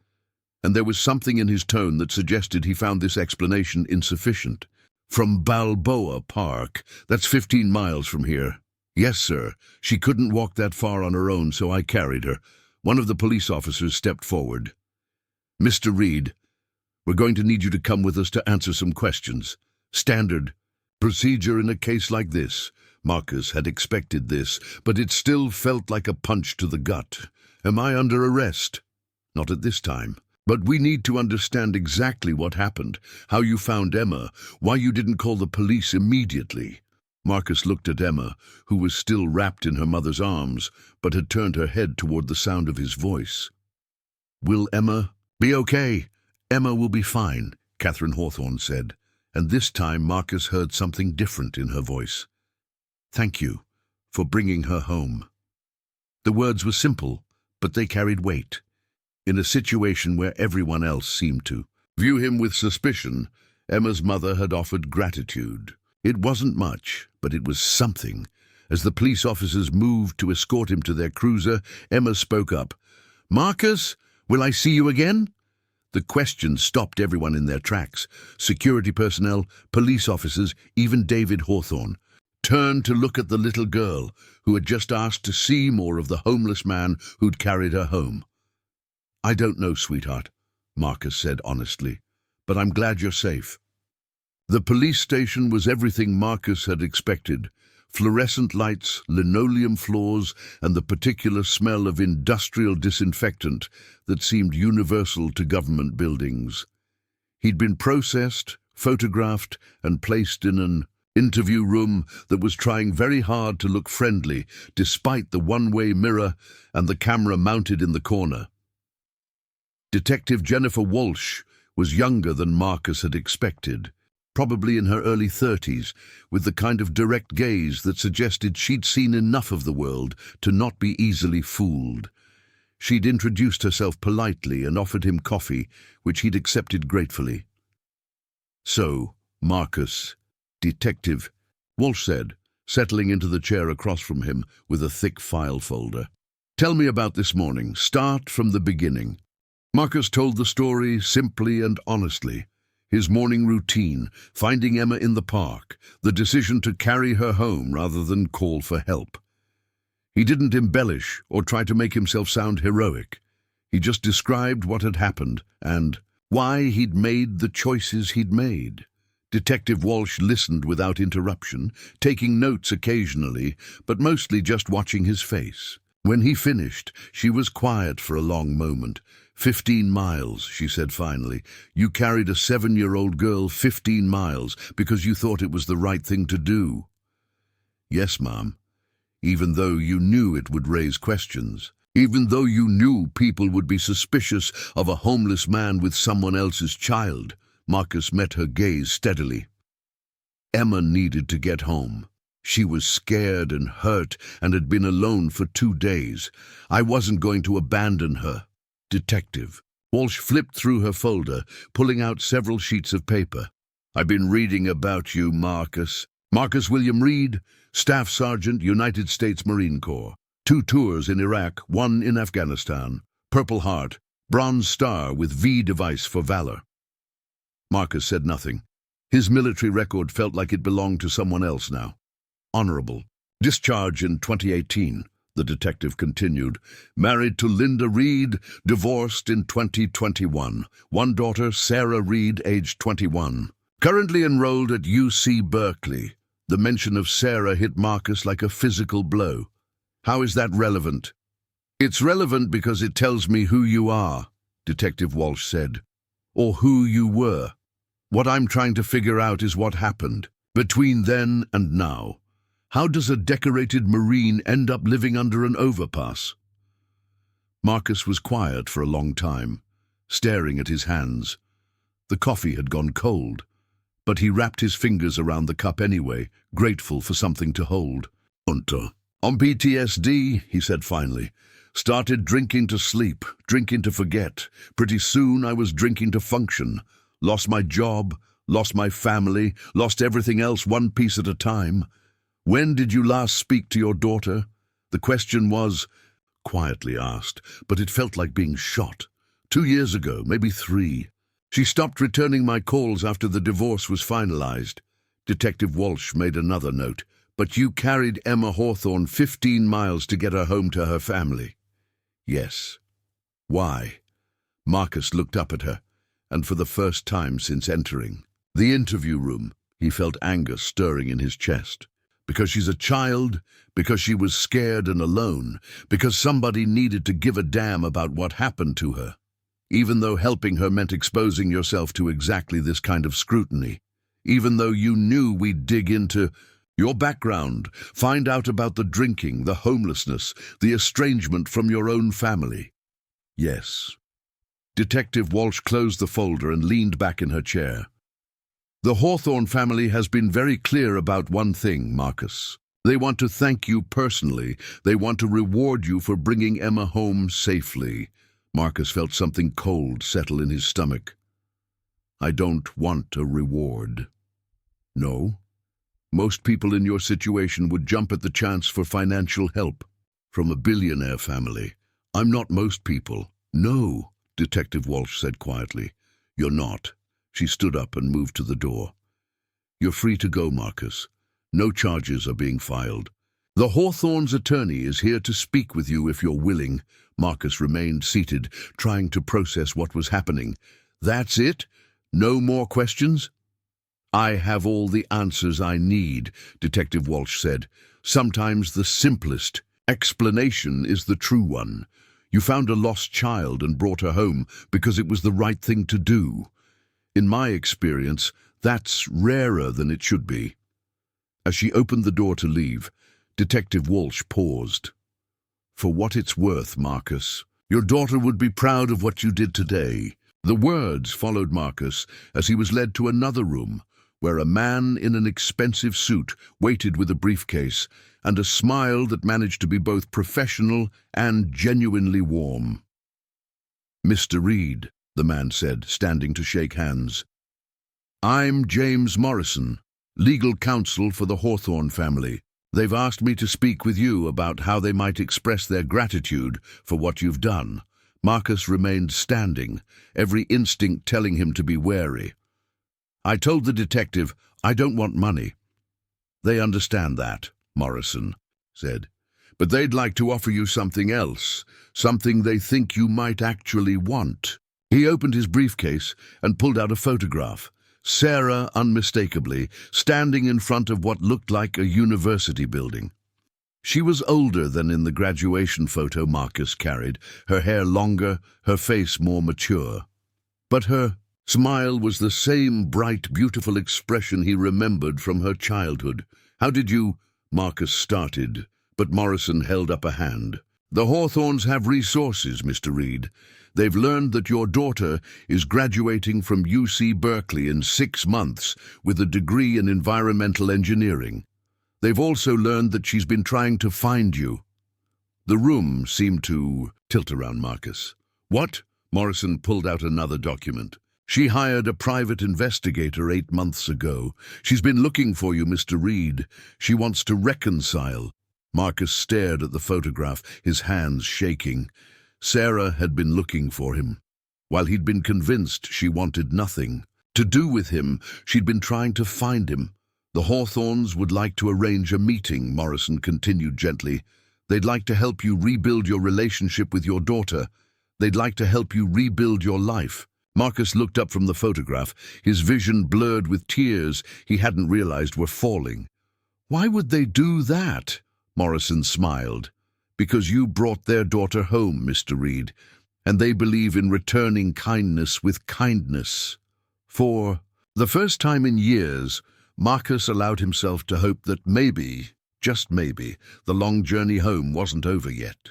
Speaker 1: and there was something in his tone that suggested he found this explanation insufficient. "From Balboa Park? That's 15 miles from here." "Yes, sir. She couldn't walk that far on her own, so I carried her." One of the police officers stepped forward. "Mr. Reed, we're going to need you to come with us to answer some questions. Standard procedure in a case like this." Marcus had expected this, but it still felt like a punch to the gut. Am I under arrest? Not at this time. But we need to understand exactly what happened, how you found Emma, why you didn't call the police immediately. Marcus looked at Emma, who was still wrapped in her mother's arms, but had turned her head toward the sound of his voice. Will Emma be okay? Emma will be fine, Catherine Hawthorne said, and this time Marcus heard something different in her voice. Thank you for bringing her home. The words were simple, but they carried weight. In a situation where everyone else seemed to view him with suspicion, Emma's mother had offered gratitude. It wasn't much, but it was something. As the police officers moved to escort him to their cruiser, Emma spoke up. Marcus, will I see you again? The question stopped everyone in their tracks. Security personnel, police officers, even David Hawthorne turned to look at the little girl who had just asked to see more of the homeless man who'd carried her home. I don't know, sweetheart, Marcus said honestly, but I'm glad you're safe. The police station was everything Marcus had expected. Fluorescent lights, linoleum floors, and the particular smell of industrial disinfectant that seemed universal to government buildings. He'd been processed, photographed, and placed in an interview room that was trying very hard to look friendly, despite the one-way mirror and the camera mounted in the corner. Detective Jennifer Walsh was younger than Marcus had expected, probably in her early 30s, with the kind of direct gaze that suggested she'd seen enough of the world to not be easily fooled. She'd introduced herself politely and offered him coffee, which he'd accepted gratefully. So, Marcus, Detective, Walsh said, settling into the chair across from him with a thick file folder. Tell me about this morning. Start from the beginning. Marcus told the story simply and honestly. His morning routine, finding Emma in the park, the decision to carry her home rather than call for help. He didn't embellish or try to make himself sound heroic. He just described what had happened and why he'd made the choices he'd made. Detective Walsh listened without interruption, taking notes occasionally, but mostly just watching his face. When he finished, she was quiet for a long moment. 15 miles, she said finally. You carried a 7-year-old girl 15 miles because you thought it was the right thing to do. Yes, Mom. Even though you knew it would raise questions. Even though you knew people would be suspicious of a homeless man with someone else's child. Marcus met her gaze steadily. Emma needed to get home. She was scared and hurt and had been alone for 2 days. I wasn't going to abandon her. Detective. Walsh flipped through her folder, pulling out several sheets of paper. I've been reading about you, Marcus. Marcus William Reed, Staff Sergeant, United States Marine Corps. 2 tours in Iraq, 1 in Afghanistan. Purple Heart, Bronze Star with V device for valor. Marcus said nothing. His military record felt like it belonged to someone else now. Honorable. Discharge in 2018. The detective continued. Married to Linda Reed, divorced in 2021. 1 daughter, Sarah Reed, aged 21. Currently enrolled at UC Berkeley. The mention of Sarah hit Marcus like a physical blow. How is that relevant? It's relevant because it tells me who you are, Detective Walsh said. Or who you were. What I'm trying to figure out is what happened between then and now. How does a decorated Marine end up living under an overpass? Marcus was quiet for a long time, staring at his hands. The coffee had gone cold, but he wrapped his fingers around the cup anyway, grateful for something to hold. On PTSD, he said finally. Started drinking to sleep, drinking to forget. Pretty soon I was drinking to function. Lost my job, lost my family, lost everything else one piece at a time. When did you last speak to your daughter? The question was quietly asked, but it felt like being shot. 2 years ago, maybe 3. She stopped returning my calls after the divorce was finalized. Detective Walsh made another note. But you carried Emma Hawthorne 15 miles to get her home to her family. Yes. Why? Marcus looked up at her, and for the first time since entering the interview room, he felt anger stirring in his chest. Because she's a child, because she was scared and alone, because somebody needed to give a damn about what happened to her. Even though helping her meant exposing yourself to exactly this kind of scrutiny. Even though you knew we'd dig into your background, find out about the drinking, the homelessness, the estrangement from your own family. Yes. Detective Walsh closed the folder and leaned back in her chair. The Hawthorne family has been very clear about one thing, Marcus. They want to thank you personally. They want to reward you for bringing Emma home safely. Marcus felt something cold settle in his stomach. I don't want a reward. No. Most people in your situation would jump at the chance for financial help from a billionaire family. I'm not most people. No, Detective Walsh said quietly. You're not. She stood up and moved to the door. You're free to go, Marcus. No charges are being filed. The Hawthorne's attorney is here to speak with you if you're willing. Marcus remained seated, trying to process what was happening. That's it? No more questions? I have all the answers I need, Detective Walsh said. Sometimes the simplest explanation is the true one. You found a lost child and brought her home because it was the right thing to do. In my experience, that's rarer than it should be. As she opened the door to leave, Detective Walsh paused. For what it's worth, Marcus, your daughter would be proud of what you did today. The words followed Marcus as he was led to another room, where a man in an expensive suit waited with a briefcase and a smile that managed to be both professional and genuinely warm. Mr. Reed, the man said, standing to shake hands. I'm James Morrison, legal counsel for the Hawthorne family. They've asked me to speak with you about how they might express their gratitude for what you've done. Marcus remained standing, every instinct telling him to be wary. I told the detective, I don't want money. They understand that, Morrison said. But they'd like to offer you something else, something they think you might actually want. He opened his briefcase and pulled out a photograph. Sarah, unmistakably, standing in front of what looked like a university building. She was older than in the graduation photo Marcus carried, her hair longer, her face more mature. But her smile was the same bright, beautiful expression he remembered from her childhood. How did you? Marcus started, but Morrison held up a hand. The Hawthornes have resources, Mr. Reed. They've learned that your daughter is graduating from UC Berkeley in 6 months with a degree in environmental engineering. They've also learned that she's been trying to find you. The room seemed to tilt around Marcus. What? Morrison pulled out another document. She hired a private investigator 8 months ago. She's been looking for you, Mr. Reed. She wants to reconcile. Marcus stared at the photograph, his hands shaking. Sarah had been looking for him. While he'd been convinced she wanted nothing to do with him, she'd been trying to find him. The Hawthornes would like to arrange a meeting, Morrison continued gently. They'd like to help you rebuild your relationship with your daughter. They'd like to help you rebuild your life. Marcus looked up from the photograph, his vision blurred with tears he hadn't realized were falling. Why would they do that? Morrison smiled. Because you brought their daughter home, Mr. Reed, and they believe in returning kindness with kindness. For the first time in years, Marcus allowed himself to hope that maybe, just maybe, the long journey home wasn't over yet.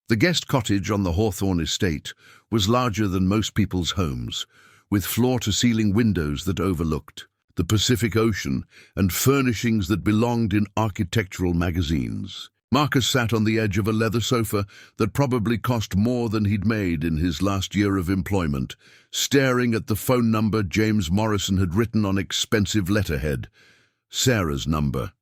Speaker 1: The guest cottage on the Hawthorne estate was larger than most people's homes, with floor-to-ceiling windows that overlooked the Pacific Ocean and furnishings that belonged in architectural magazines. Marcus sat on the edge of a leather sofa that probably cost more than he'd made in his last year of employment, staring at the phone number James Morrison had written on expensive letterhead. Sarah's number.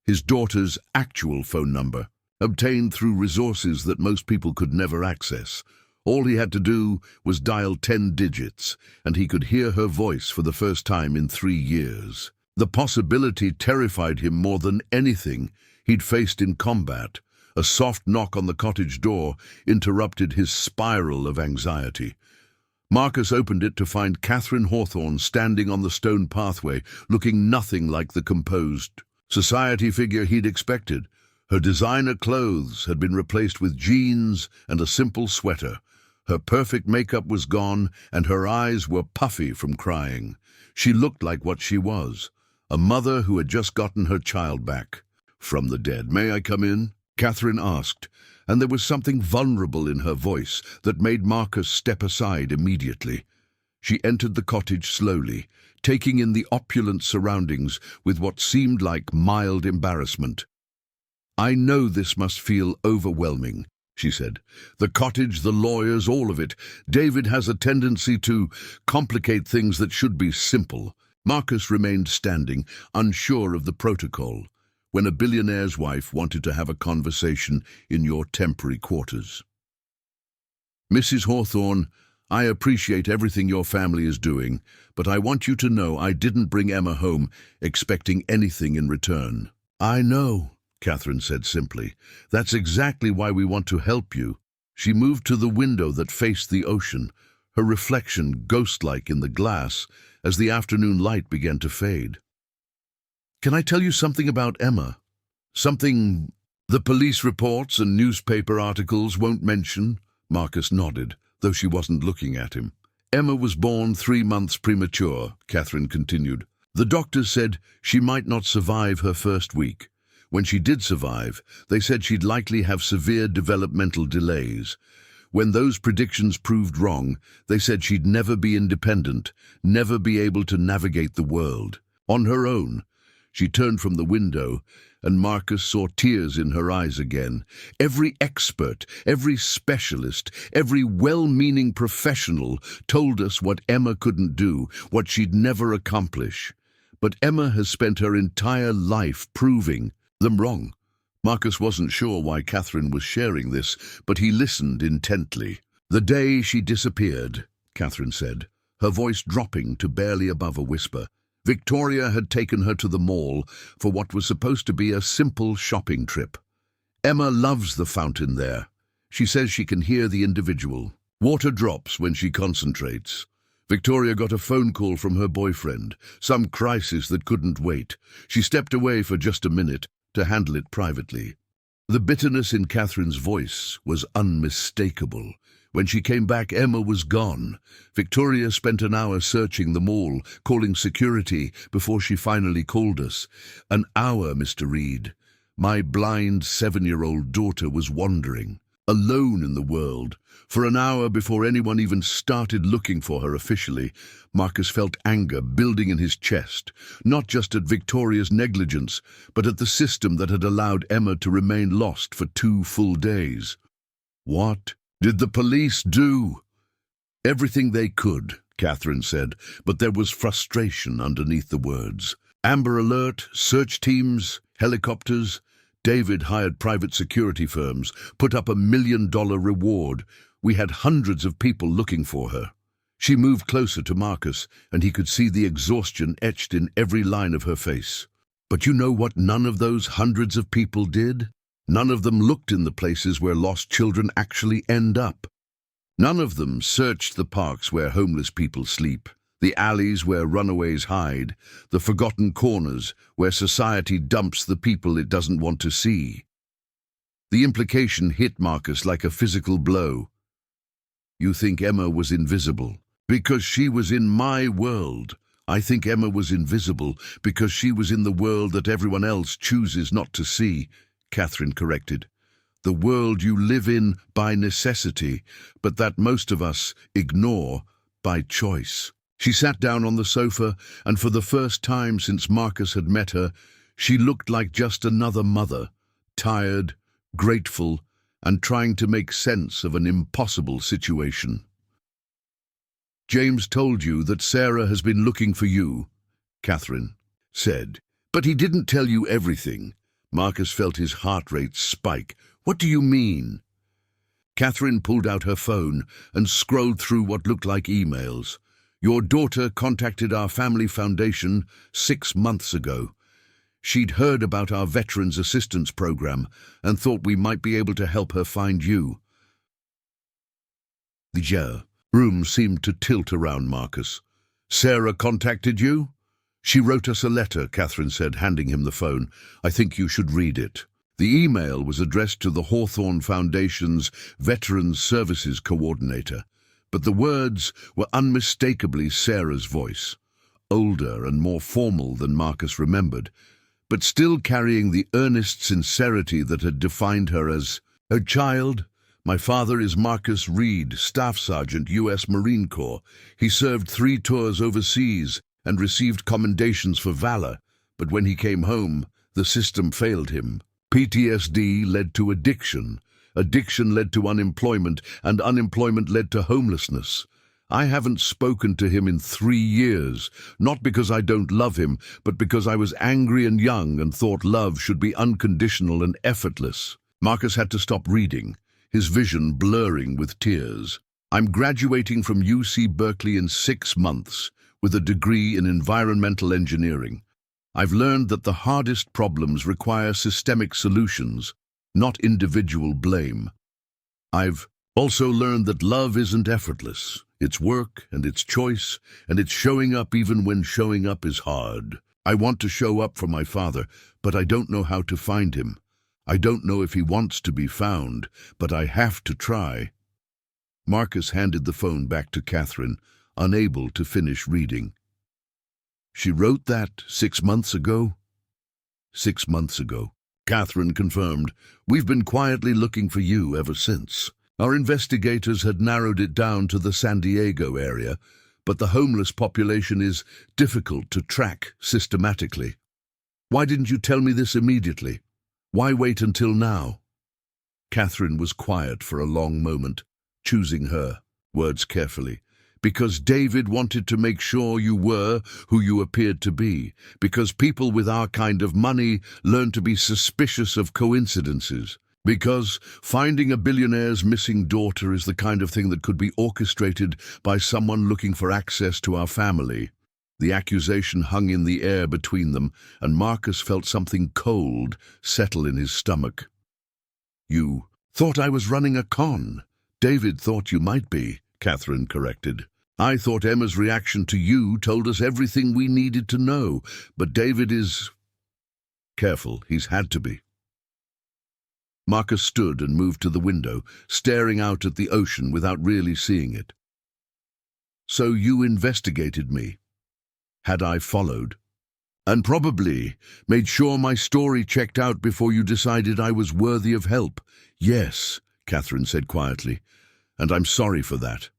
Speaker 1: His daughter's actual phone number, obtained through resources that most people could never access. All he had to do was dial 10 digits, and he could hear her voice for the first time in 3 years. The possibility terrified him more than anything he'd faced in combat. A soft knock on the cottage door interrupted his spiral of anxiety. Marcus opened it to find Catherine Hawthorne standing on the stone pathway, looking nothing like the composed society figure he'd expected. Her designer clothes had been replaced with jeans and a simple sweater. Her perfect makeup was gone, and her eyes were puffy from crying. She looked like what she was, a mother who had just gotten her child back from the dead. "May I come in?" Catherine asked, and there was something vulnerable in her voice that made Marcus step aside immediately. She entered the cottage slowly, taking in the opulent surroundings with what seemed like mild embarrassment. "I know this must feel overwhelming," she said. "The cottage, the lawyers, all of it. David has a tendency to complicate things that should be simple." Marcus remained standing, unsure of the protocol, when a billionaire's wife wanted to have a conversation in your temporary quarters. "Mrs. Hawthorne, I appreciate everything your family is doing, but I want you to know I didn't bring Emma home expecting anything in return." "I know," Catherine said simply. "That's exactly why we want to help you." She moved to the window that faced the ocean, her reflection ghost-like in the glass as the afternoon light began to fade. "Can I tell you something about Emma? Something the police reports and newspaper articles won't mention?" Marcus nodded, though she wasn't looking at him. "Emma was born 3 months premature," Catherine continued. "The doctors said she might not survive her first week. When she did survive, they said she'd likely have severe developmental delays. When those predictions proved wrong, they said she'd never be independent, never be able to navigate the world on her own." She turned from the window, and Marcus saw tears in her eyes again. Every expert, every specialist, every well-meaning professional told us what Emma couldn't do, what she'd never accomplish. But Emma has spent her entire life proving them wrong. Marcus wasn't sure why Catherine was sharing this, but he listened intently. "The day she disappeared," Catherine said, her voice dropping to barely above a whisper, "Victoria had taken her to the mall for what was supposed to be a simple shopping trip. Emma loves the fountain there. She says she can hear the individual water drops when she concentrates. Victoria got a phone call from her boyfriend, some crisis that couldn't wait. She stepped away for just a minute to handle it privately." The bitterness in Catherine's voice was unmistakable. When she came back, Emma was gone. Victoria spent an hour searching the mall, calling security before she finally called us. "An hour, Mr. Reed. My blind 7-year-old daughter was wandering, alone in the world. For an hour before anyone even started looking for her officially." Marcus felt anger building in his chest, not just at Victoria's negligence, but at the system that had allowed Emma to remain lost for 2 full days. "What did the police do?" "Everything they could," Catherine said, but there was frustration underneath the words. "Amber Alert, search teams, helicopters. David hired private security firms, put up $1 million reward. We had hundreds of people looking for her." She moved closer to Marcus, and he could see the exhaustion etched in every line of her face. "But you know what none of those hundreds of people did? None of them looked in the places where lost children actually end up. None of them searched the parks where homeless people sleep, the alleys where runaways hide, the forgotten corners where society dumps the people it doesn't want to see." The implication hit Marcus like a physical blow. "You think Emma was invisible because she was in my world. I think Emma was invisible because she was in the world that everyone else chooses not to see," Catherine corrected. "The world you live in by necessity, but that most of us ignore by choice." She sat down on the sofa, and for the first time since Marcus had met her, she looked like just another mother, tired, grateful, and trying to make sense of an impossible situation. "James told you that Sarah has been looking for you," Catherine said. "But he didn't tell you everything." Marcus felt his heart rate spike. "What do you mean?" Catherine pulled out her phone and scrolled through what looked like emails. "Your daughter contacted our family foundation 6 months ago. She'd heard about our Veterans Assistance Program and thought we might be able to help her find you." The room seemed to tilt around Marcus. "Sarah contacted you?" She wrote us a letter, Catherine said, handing him the phone. I think you should read it. The email was addressed to the Hawthorne Foundation's Veterans Services Coordinator, but the words were unmistakably Sarah's voice, older and more formal than Marcus remembered, but still carrying the earnest sincerity that had defined her as, "Oh, child, my father is Marcus Reed, Staff Sergeant, U.S. Marine Corps. He served 3 tours overseas and received commendations for valor, but when he came home, the system failed him. PTSD led to addiction. Addiction led to unemployment, and unemployment led to homelessness. I haven't spoken to him in 3 years, not because I don't love him, but because I was angry and young and thought love should be unconditional and effortless." Marcus had to stop reading, his vision blurring with tears. "I'm graduating from UC Berkeley in 6 months with a degree in environmental engineering. I've learned that the hardest problems require systemic solutions, not individual blame. I've also learned that love isn't effortless. It's work, and it's choice, and it's showing up even when showing up is hard. I want to show up for my father, but I don't know how to find him. I don't know if he wants to be found, but I have to try." Marcus handed the phone back to Catherine, unable to finish reading. "She wrote that 6 months ago?" "6 months ago," Catherine confirmed. "We've been quietly looking for you ever since. Our investigators had narrowed it down to the San Diego area, but the homeless population is difficult to track systematically. Why didn't you tell me this immediately? Why wait until now?" Catherine was quiet for a long moment, choosing her words carefully. "Because David wanted to make sure you were who you appeared to be. Because people with our kind of money learn to be suspicious of coincidences. Because finding a billionaire's missing daughter is the kind of thing that could be orchestrated by someone looking for access to our family." The accusation hung in the air between them, and Marcus felt something cold settle in his stomach. "You thought I was running a con. David thought you might be," Catherine corrected. "I thought Emma's reaction to you told us everything we needed to know, but David is careful. He's had to be." Marcus stood and moved to the window, staring out at the ocean without really seeing it. "So you investigated me. Had I followed? And probably made sure my story checked out before you decided I was worthy of help." "Yes," Catherine said quietly, "and I'm sorry for that.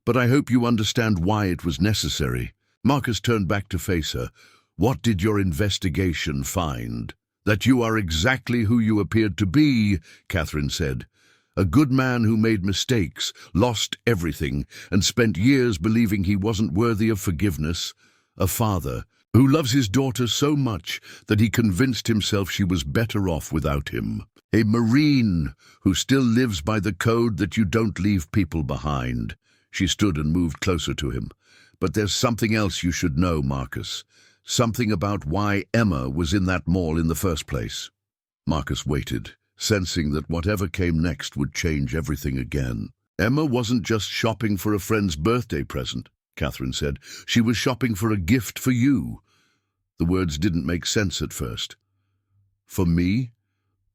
Speaker 1: But I hope you understand why it was necessary." Marcus turned back to face her. "What did your investigation find?" "That you are exactly who you appeared to be," Catherine said. "A good man who made mistakes, lost everything, and spent years believing he wasn't worthy of forgiveness. A father who loves his daughter so much that he convinced himself she was better off without him. A Marine who still lives by the code that you don't leave people behind." She stood and moved closer to him. "But there's something else you should know, Marcus. Something about why Emma was in that mall in the first place." Marcus waited, sensing that whatever came next would change everything again. "Emma wasn't just shopping for a friend's birthday present," Catherine said. "She was shopping for a gift for you." The words didn't make sense at first. "For me?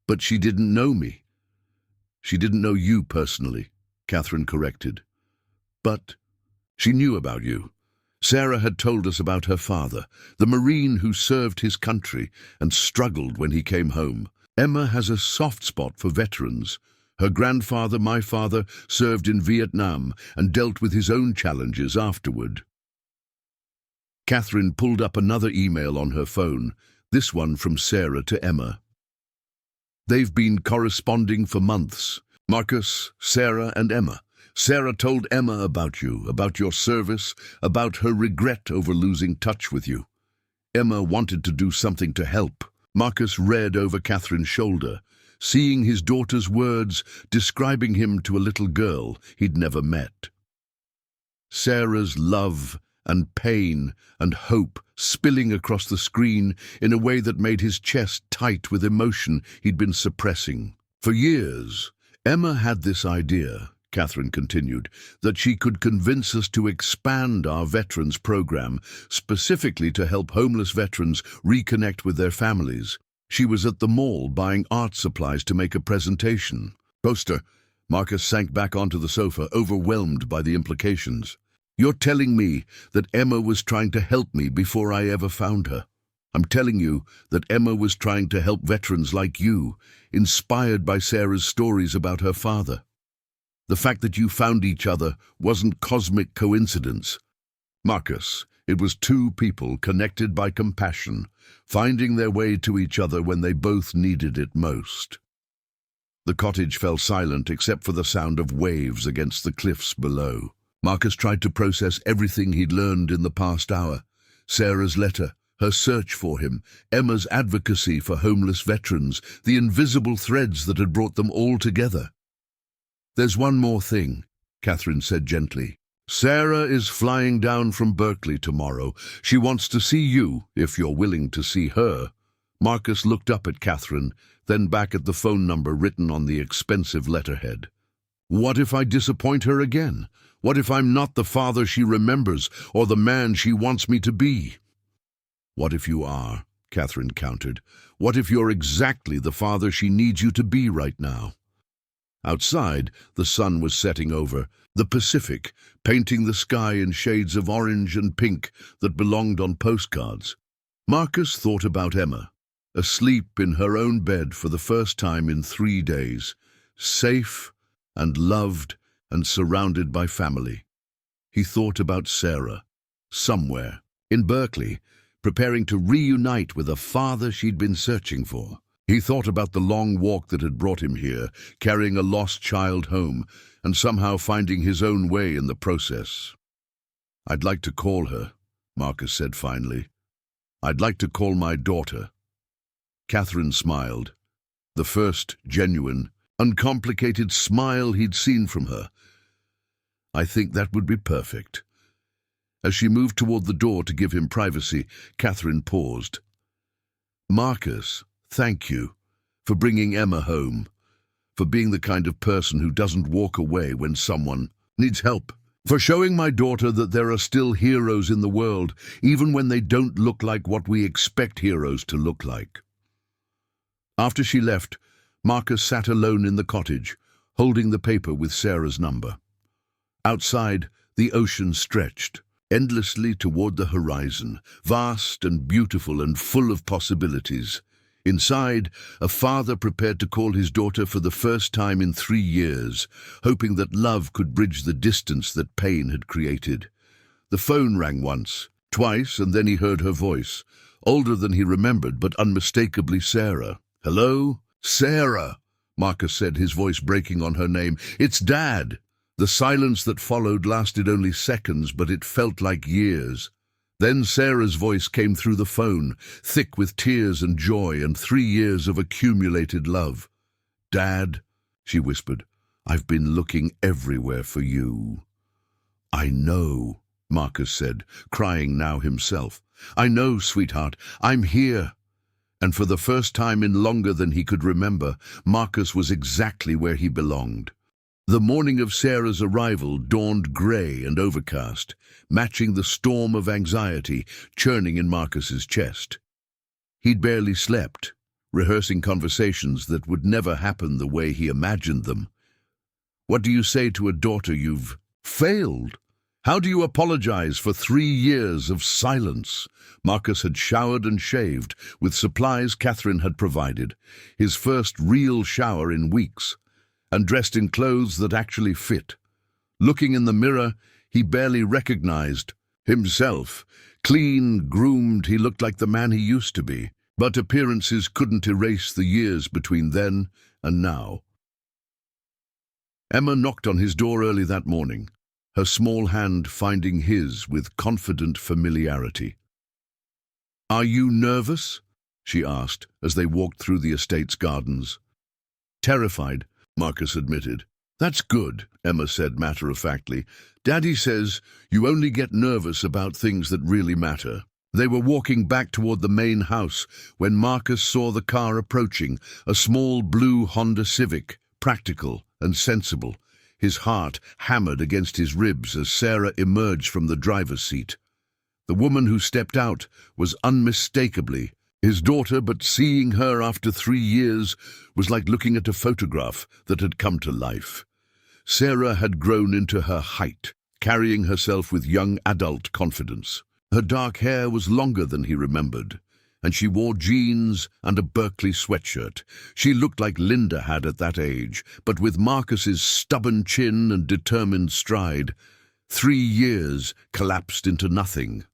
Speaker 1: But she didn't know me." "She didn't know you personally," Catherine corrected. "But she knew about you. Sarah had told us about her father, the Marine who served his country and struggled when he came home. Emma has a soft spot for veterans. Her grandfather, my father, served in Vietnam and dealt with his own challenges afterward." Catherine pulled up another email on her phone, this one from Sarah to Emma. "They've been corresponding for months. Marcus, Sarah, and Emma. Sarah told Emma about you, about your service, about her regret over losing touch with you. Emma wanted to do something to help." Marcus read over Catherine's shoulder, seeing his daughter's words describing him to a little girl he'd never met. Sarah's love and pain and hope spilling across the screen in a way that made his chest tight with emotion he'd been suppressing. For years, Emma had this idea, Catherine continued, that she could convince us to expand our veterans program specifically to help homeless veterans reconnect with their families. She was at the mall buying art supplies to make a presentation. Poster. Marcus sank back onto the sofa, overwhelmed by the implications. You're telling me that Emma was trying to help me before I ever found her. I'm telling you that Emma was trying to help veterans like you, inspired by Sarah's stories about her father. The fact that you found each other wasn't cosmic coincidence. Marcus, it was two people connected by compassion, finding their way to each other when they both needed it most. The cottage fell silent except for the sound of waves against the cliffs below. Marcus tried to process everything he'd learned in the past hour. Sarah's letter, her search for him, Emma's advocacy for homeless veterans, the invisible threads that had brought them all together. There's one more thing, Catherine said gently. Sarah is flying down from Berkeley tomorrow. She wants to see you, if you're willing to see her. Marcus looked up at Catherine, then back at the phone number written on the expensive letterhead. What if I disappoint her again? What if I'm not the father she remembers, or the man she wants me to be? What if you are? Catherine countered. What if you're exactly the father she needs you to be right now? Outside, the sun was setting over the Pacific, painting the sky in shades of orange and pink that belonged on postcards. Marcus thought about Emma, asleep in her own bed for the first time in 3 days, safe and loved and surrounded by family. He thought about Sarah, somewhere, in Berkeley, preparing to reunite with a father she'd been searching for. He thought about the long walk that had brought him here, carrying a lost child home, and somehow finding his own way in the process. I'd like to call her, Marcus said finally. I'd like to call my daughter. Catherine smiled, the first genuine, uncomplicated smile he'd seen from her. I think that would be perfect. As she moved toward the door to give him privacy, Catherine paused. Marcus, thank you for bringing Emma home, for being the kind of person who doesn't walk away when someone needs help, for showing my daughter that there are still heroes in the world, even when they don't look like what we expect heroes to look like. After she left, Marcus sat alone in the cottage, holding the paper with Sarah's number. Outside, the ocean stretched endlessly toward the horizon, vast and beautiful and full of possibilities. Inside, a father prepared to call his daughter for the first time in 3 years, hoping that love could bridge the distance that pain had created. The phone rang once, twice, and then he heard her voice, older than he remembered, but unmistakably Sarah. Hello? Sarah, Marcus said, his voice breaking on her name. It's Dad. The silence that followed lasted only seconds, but it felt like years. Then Sarah's voice came through the phone, thick with tears and joy and 3 years of accumulated love. Dad, she whispered, I've been looking everywhere for you. I know, Marcus said, crying now himself. I know, sweetheart, I'm here. And for the first time in longer than he could remember, Marcus was exactly where he belonged. The morning of Sarah's arrival dawned grey and overcast, matching the storm of anxiety churning in Marcus's chest. He'd barely slept, rehearsing conversations that would never happen the way he imagined them. What do you say to a daughter you've failed? How do you apologize for 3 years of silence? Marcus had showered and shaved with supplies Catherine had provided, his first real shower in weeks, and dressed in clothes that actually fit. Looking in the mirror, he barely recognized himself. Clean, groomed, he looked like the man he used to be, but appearances couldn't erase the years between then and now. Emma knocked on his door early that morning, her small hand finding his with confident familiarity. Are you nervous? She asked as they walked through the estate's gardens. Terrified, Marcus admitted. That's good, Emma said matter-of-factly. Daddy says you only get nervous about things that really matter. They were walking back toward the main house when Marcus saw the car approaching, a small blue Honda Civic, practical and sensible. his heart hammered against his ribs as Sarah emerged from the driver's seat. The woman who stepped out was unmistakably his daughter, but seeing her after 3 years was like looking at a photograph that had come to life. Sarah had grown into her height, carrying herself with young adult confidence. Her dark hair was longer than he remembered, and she wore jeans and a Berkeley sweatshirt. She looked like Linda had at that age, but with Marcus's stubborn chin and determined stride, 3 years collapsed into nothing.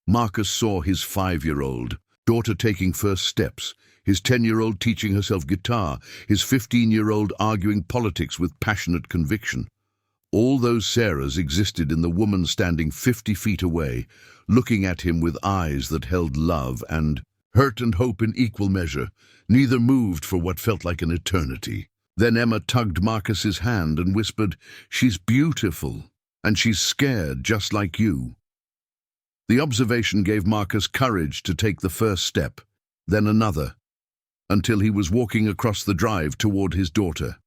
Speaker 1: Marcus saw his 5-year-old daughter taking first steps, his 10-year-old teaching herself guitar, his 15-year-old arguing politics with passionate conviction. All those Sarahs existed in the woman standing 50 feet away, looking at him with eyes that held love and hurt and hope in equal measure. Neither moved for what felt like an eternity. Then Emma tugged Marcus's hand and whispered, "She's beautiful, and she's scared just like you." The observation gave Marcus courage to take the first step, then another, until he was walking across the drive toward his daughter.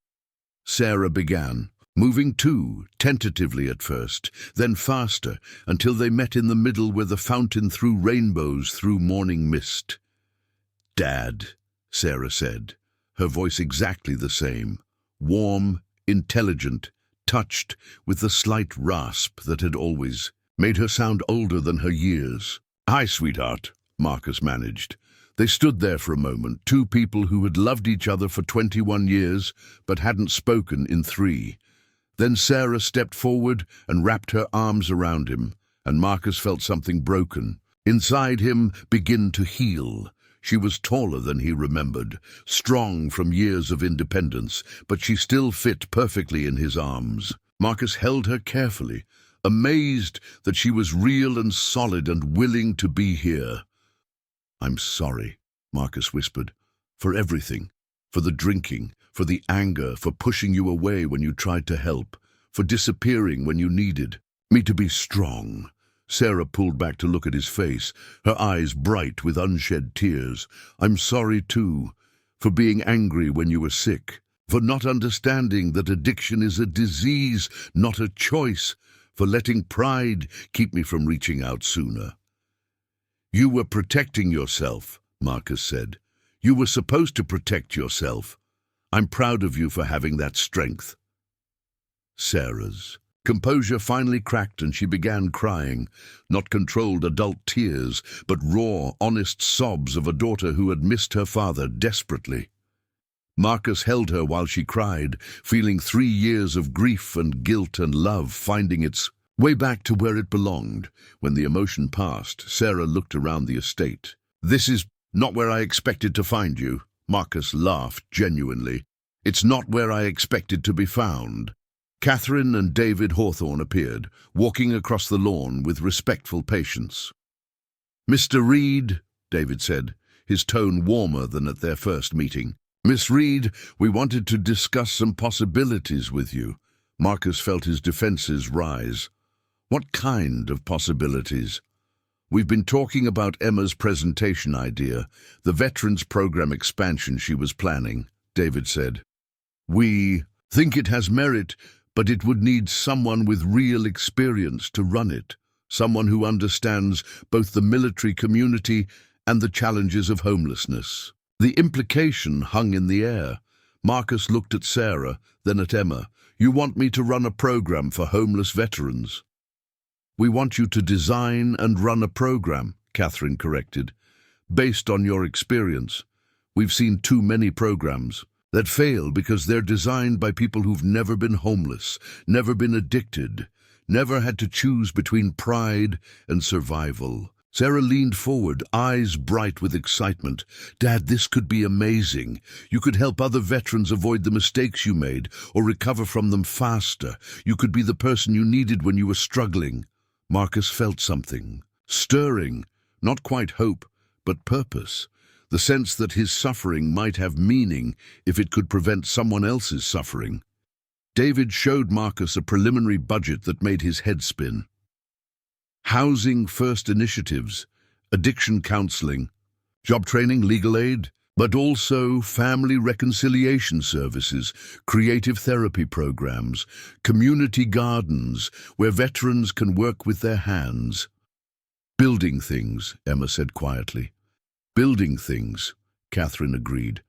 Speaker 1: Sarah began, moving too, tentatively at first, then faster, until they met in the middle where the fountain threw rainbows through morning mist. "Dad," Sarah said, her voice exactly the same, warm, intelligent, touched with the slight rasp that had always made her sound older than her years. "Hi, sweetheart," Marcus managed. They stood there for a moment, two people who had loved each other for 21 years but hadn't spoken in 3. Then Sarah stepped forward and wrapped her arms around him, and Marcus felt something broken inside him begin to heal. She was taller than he remembered, strong from years of independence, but she still fit perfectly in his arms. Marcus held her carefully, amazed that she was real and solid and willing to be here. "I'm sorry," Marcus whispered, "for everything, for the drinking, for the anger, for pushing you away when you tried to help, for disappearing when you needed me to be strong." Sarah pulled back to look at his face, her eyes bright with unshed tears. "I'm sorry too, for being angry when you were sick, for not understanding that addiction is a disease, not a choice, for letting pride keep me from reaching out sooner." "You were protecting yourself," Marcus said. "You were supposed to protect yourself. I'm proud of you for having that strength." Sarah's composure finally cracked and she began crying, not controlled adult tears, but raw, honest sobs of a daughter who had missed her father desperately. Marcus held her while she cried, feeling 3 years of grief and guilt and love finding its way back to where it belonged. When the emotion passed, Sarah looked around the estate. "This is not where I expected to find you," Marcus laughed genuinely. "It's not where I expected to be found." Catherine and David Hawthorne appeared, walking across the lawn with respectful patience. "Mr. Reed," David said, his tone warmer than at their first meeting. "Miss Reed, we wanted to discuss some possibilities with you." Marcus felt his defenses rise. "What kind of possibilities?" "We've been talking about Emma's presentation idea, the Veterans Program expansion she was planning," David said. "We think it has merit, but it would need someone with real experience to run it, someone who understands both the military community and the challenges of homelessness." The implication hung in the air. Marcus looked at Sarah, then at Emma. "You want me to run a program for homeless veterans?" "We want you to design and run a program," Catherine corrected, "based on your experience. We've seen too many programs that fail because they're designed by people who've never been homeless, never been addicted, never had to choose between pride and survival." Sarah leaned forward, eyes bright with excitement. "Dad, this could be amazing. You could help other veterans avoid the mistakes you made or recover from them faster. You could be the person you needed when you were struggling." Marcus felt something stirring, not quite hope, but purpose. The sense that his suffering might have meaning if it could prevent someone else's suffering. David showed Marcus a preliminary budget that made his head spin. Housing first initiatives, addiction counseling, job training, legal aid, but also family reconciliation services, creative therapy programs, community gardens where veterans can work with their hands. Building things, Emma said quietly. Building things, Catherine agreed.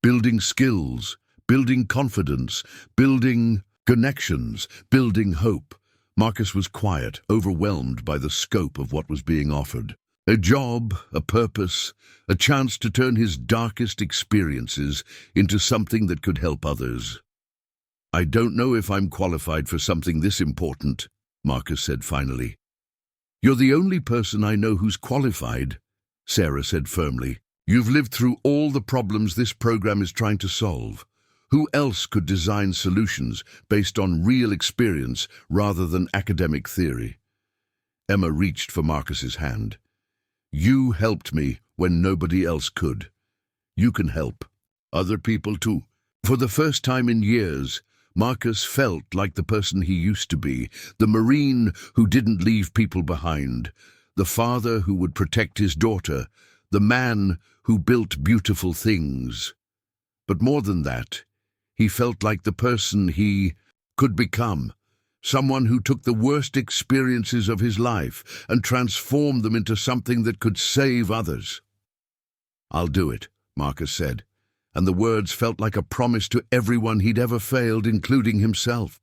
Speaker 1: Building skills, building confidence, building connections, building hope. Marcus was quiet, overwhelmed by the scope of what was being offered. A job, a purpose, a chance to turn his darkest experiences into something that could help others. "I don't know if I'm qualified for something this important," Marcus said finally. "You're the only person I know who's qualified," Sarah said firmly. "You've lived through all the problems this program is trying to solve. Who else could design solutions based on real experience rather than academic theory?" Emma reached for Marcus's hand. "You helped me when nobody else could. You can help other people too." For the first time in years, Marcus felt like the person he used to be, the Marine who didn't leave people behind, the father who would protect his daughter, the man who built beautiful things. But more than that, he felt like the person he could become. Someone who took the worst experiences of his life and transformed them into something that could save others. "I'll do it," Marcus said, and the words felt like a promise to everyone he'd ever failed, including himself.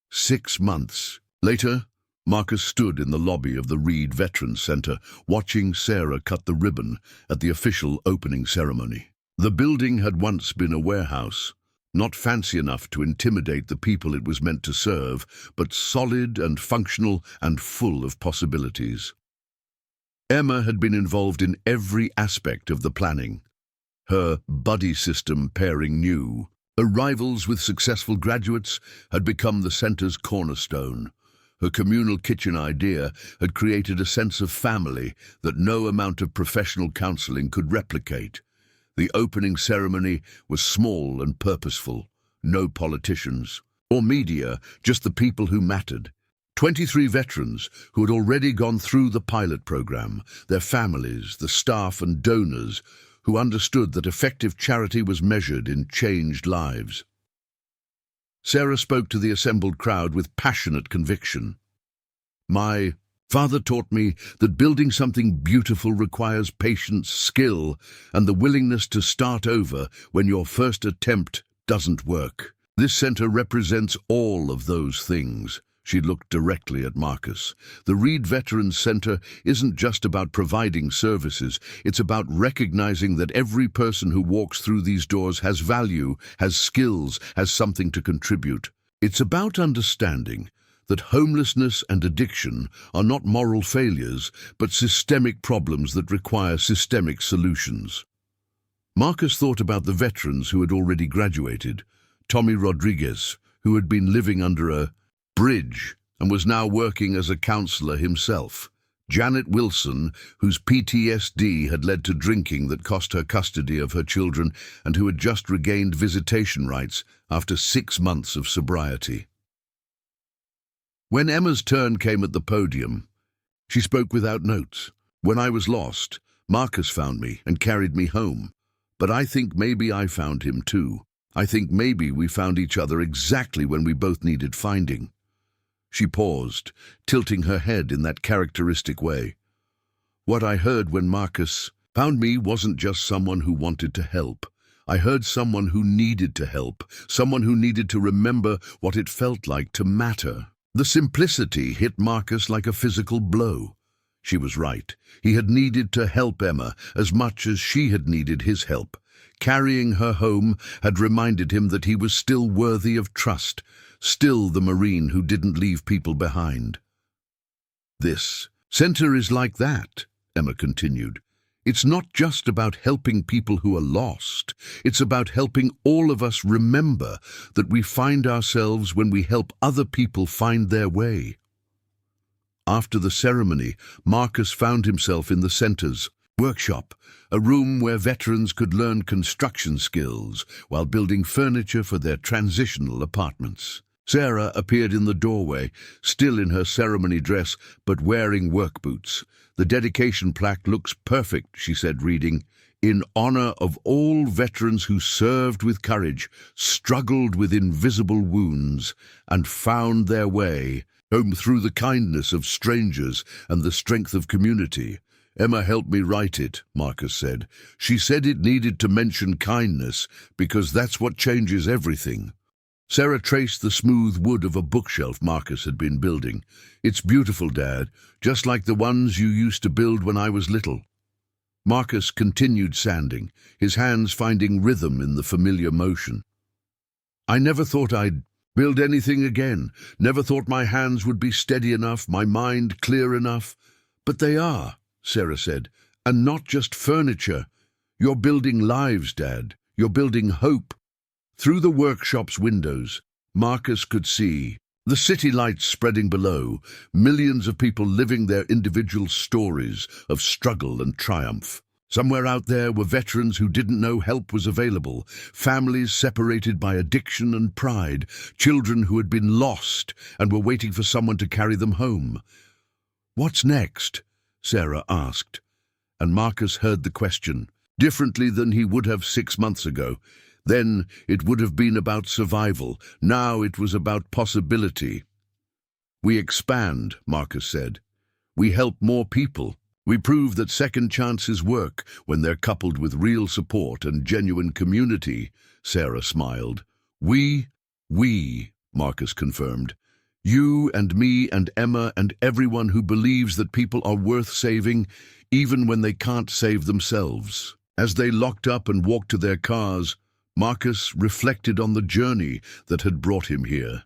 Speaker 1: 6 months later, Marcus stood in the lobby of the Reed Veterans Center, watching Sarah cut the ribbon at the official opening ceremony. The building had once been a warehouse, not fancy enough to intimidate the people it was meant to serve, but solid and functional and full of possibilities. Emma had been involved in every aspect of the planning. Her buddy system pairing new. Arrivals with successful graduates had become the center's cornerstone. Her communal kitchen idea had created a sense of family that no amount of professional counseling could replicate. The opening ceremony was small and purposeful. No politicians or media, just the people who mattered. 23 veterans who had already gone through the pilot program, their families, the staff and donors who understood that effective charity was measured in changed lives. Sarah spoke to the assembled crowd with passionate conviction. "My father taught me that building something beautiful requires patience, skill, and the willingness to start over when your first attempt doesn't work. This center represents all of those things." She looked directly at Marcus. "The Reed Veterans Center isn't just about providing services. It's about recognizing that every person who walks through these doors has value, has skills, has something to contribute. It's about understanding that homelessness and addiction are not moral failures, but systemic problems that require systemic solutions." Marcus thought about the veterans who had already graduated. Tommy Rodriguez, who had been living under a bridge and was now working as a counselor himself. Janet Wilson, whose PTSD had led to drinking that cost her custody of her children and who had just regained visitation rights after 6 months of sobriety. When Emma's turn came at the podium, she spoke without notes. "When I was lost, Marcus found me and carried me home. But I think maybe I found him too. I think maybe we found each other exactly when we both needed finding." She paused, tilting her head in that characteristic way. "What I heard when Marcus found me wasn't just someone who wanted to help. I heard someone who needed to help, someone who needed to remember what it felt like to matter." The simplicity hit Marcus like a physical blow. She was right. He had needed to help Emma as much as she had needed his help. Carrying her home had reminded him that he was still worthy of trust, still the Marine who didn't leave people behind. "This center is like that," Emma continued. "It's not just about helping people who are lost. It's about helping all of us remember that we find ourselves when we help other people find their way." After the ceremony, Marcus found himself in the center's workshop, a room where veterans could learn construction skills while building furniture for their transitional apartments. Sarah appeared in the doorway, still in her ceremony dress, but wearing work boots. "The dedication plaque looks perfect," she said, reading, in honor of all veterans who served with courage, struggled with invisible wounds, and found their way home through the kindness of strangers and the strength of community. Emma helped me write it, Marcus said. She said it needed to mention kindness because that's what changes everything. Sarah traced the smooth wood of a bookshelf Marcus had been building. It's beautiful, Dad, just like the ones you used to build when I was little. Marcus continued sanding, his hands finding rhythm in the familiar motion. I never thought I'd build anything again, never thought my hands would be steady enough, my mind clear enough. But they are, Sarah said, and not just furniture. You're building lives, Dad. You're building hope. Through the workshop's windows, Marcus could see the city lights spreading below, millions of people living their individual stories of struggle and triumph. Somewhere out there were veterans who didn't know help was available, families separated by addiction and pride, children who had been lost and were waiting for someone to carry them home. What's next? Sarah asked, and Marcus heard the question, differently than he would have 6 months ago. Then it would have been about survival. Now it was about possibility. We expand, Marcus said. We help more people. We prove that second chances work when they're coupled with real support and genuine community, Sarah smiled. We, Marcus confirmed. You and me and Emma and everyone who believes that people are worth saving, even when they can't save themselves. As they locked up and walked to their cars, Marcus reflected on the journey that had brought him here.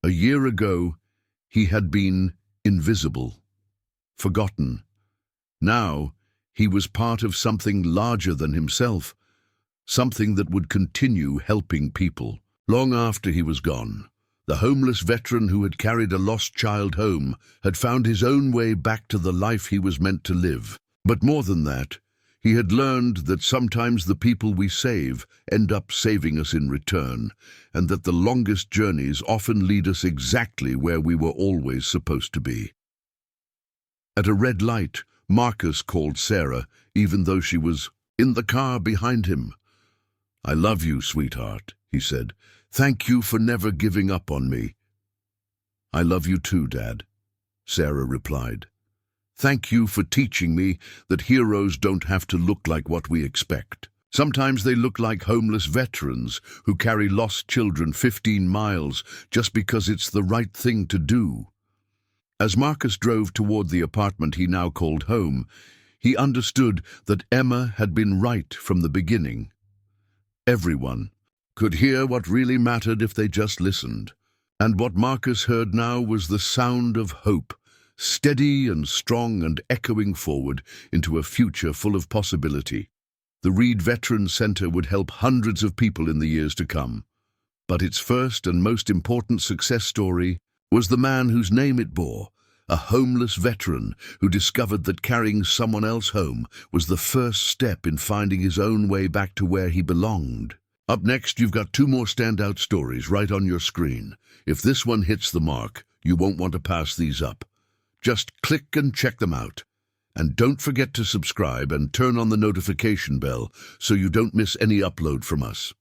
Speaker 1: A year ago, he had been invisible, forgotten. Now, he was part of something larger than himself, something that would continue helping people. Long after he was gone, the homeless veteran who had carried a lost child home had found his own way back to the life he was meant to live. But more than that, he had learned that sometimes the people we save end up saving us in return, and that the longest journeys often lead us exactly where we were always supposed to be. At a red light, Marcus called Sarah, even though she was in the car behind him. I love you, sweetheart, he said. Thank you for never giving up on me. I love you too, Dad, Sarah replied. Thank you for teaching me that heroes don't have to look like what we expect. Sometimes they look like homeless veterans who carry lost children 15 miles just because it's the right thing to do. As Marcus drove toward the apartment he now called home, he understood that Emma had been right from the beginning. Everyone could hear what really mattered if they just listened. And what Marcus heard now was the sound of hope, steady and strong and echoing forward into a future full of possibility. The Reed Veterans Center would help hundreds of people in the years to come. But its first and most important success story was the man whose name it bore, a homeless veteran who discovered that carrying someone else home was the first step in finding his own way back to where he belonged. Up next, you've got 2 more standout stories right on your screen. If this one hits the mark, you won't want to pass these up. Just click and check them out. And don't forget to subscribe and turn on the notification bell so you don't miss any upload from us.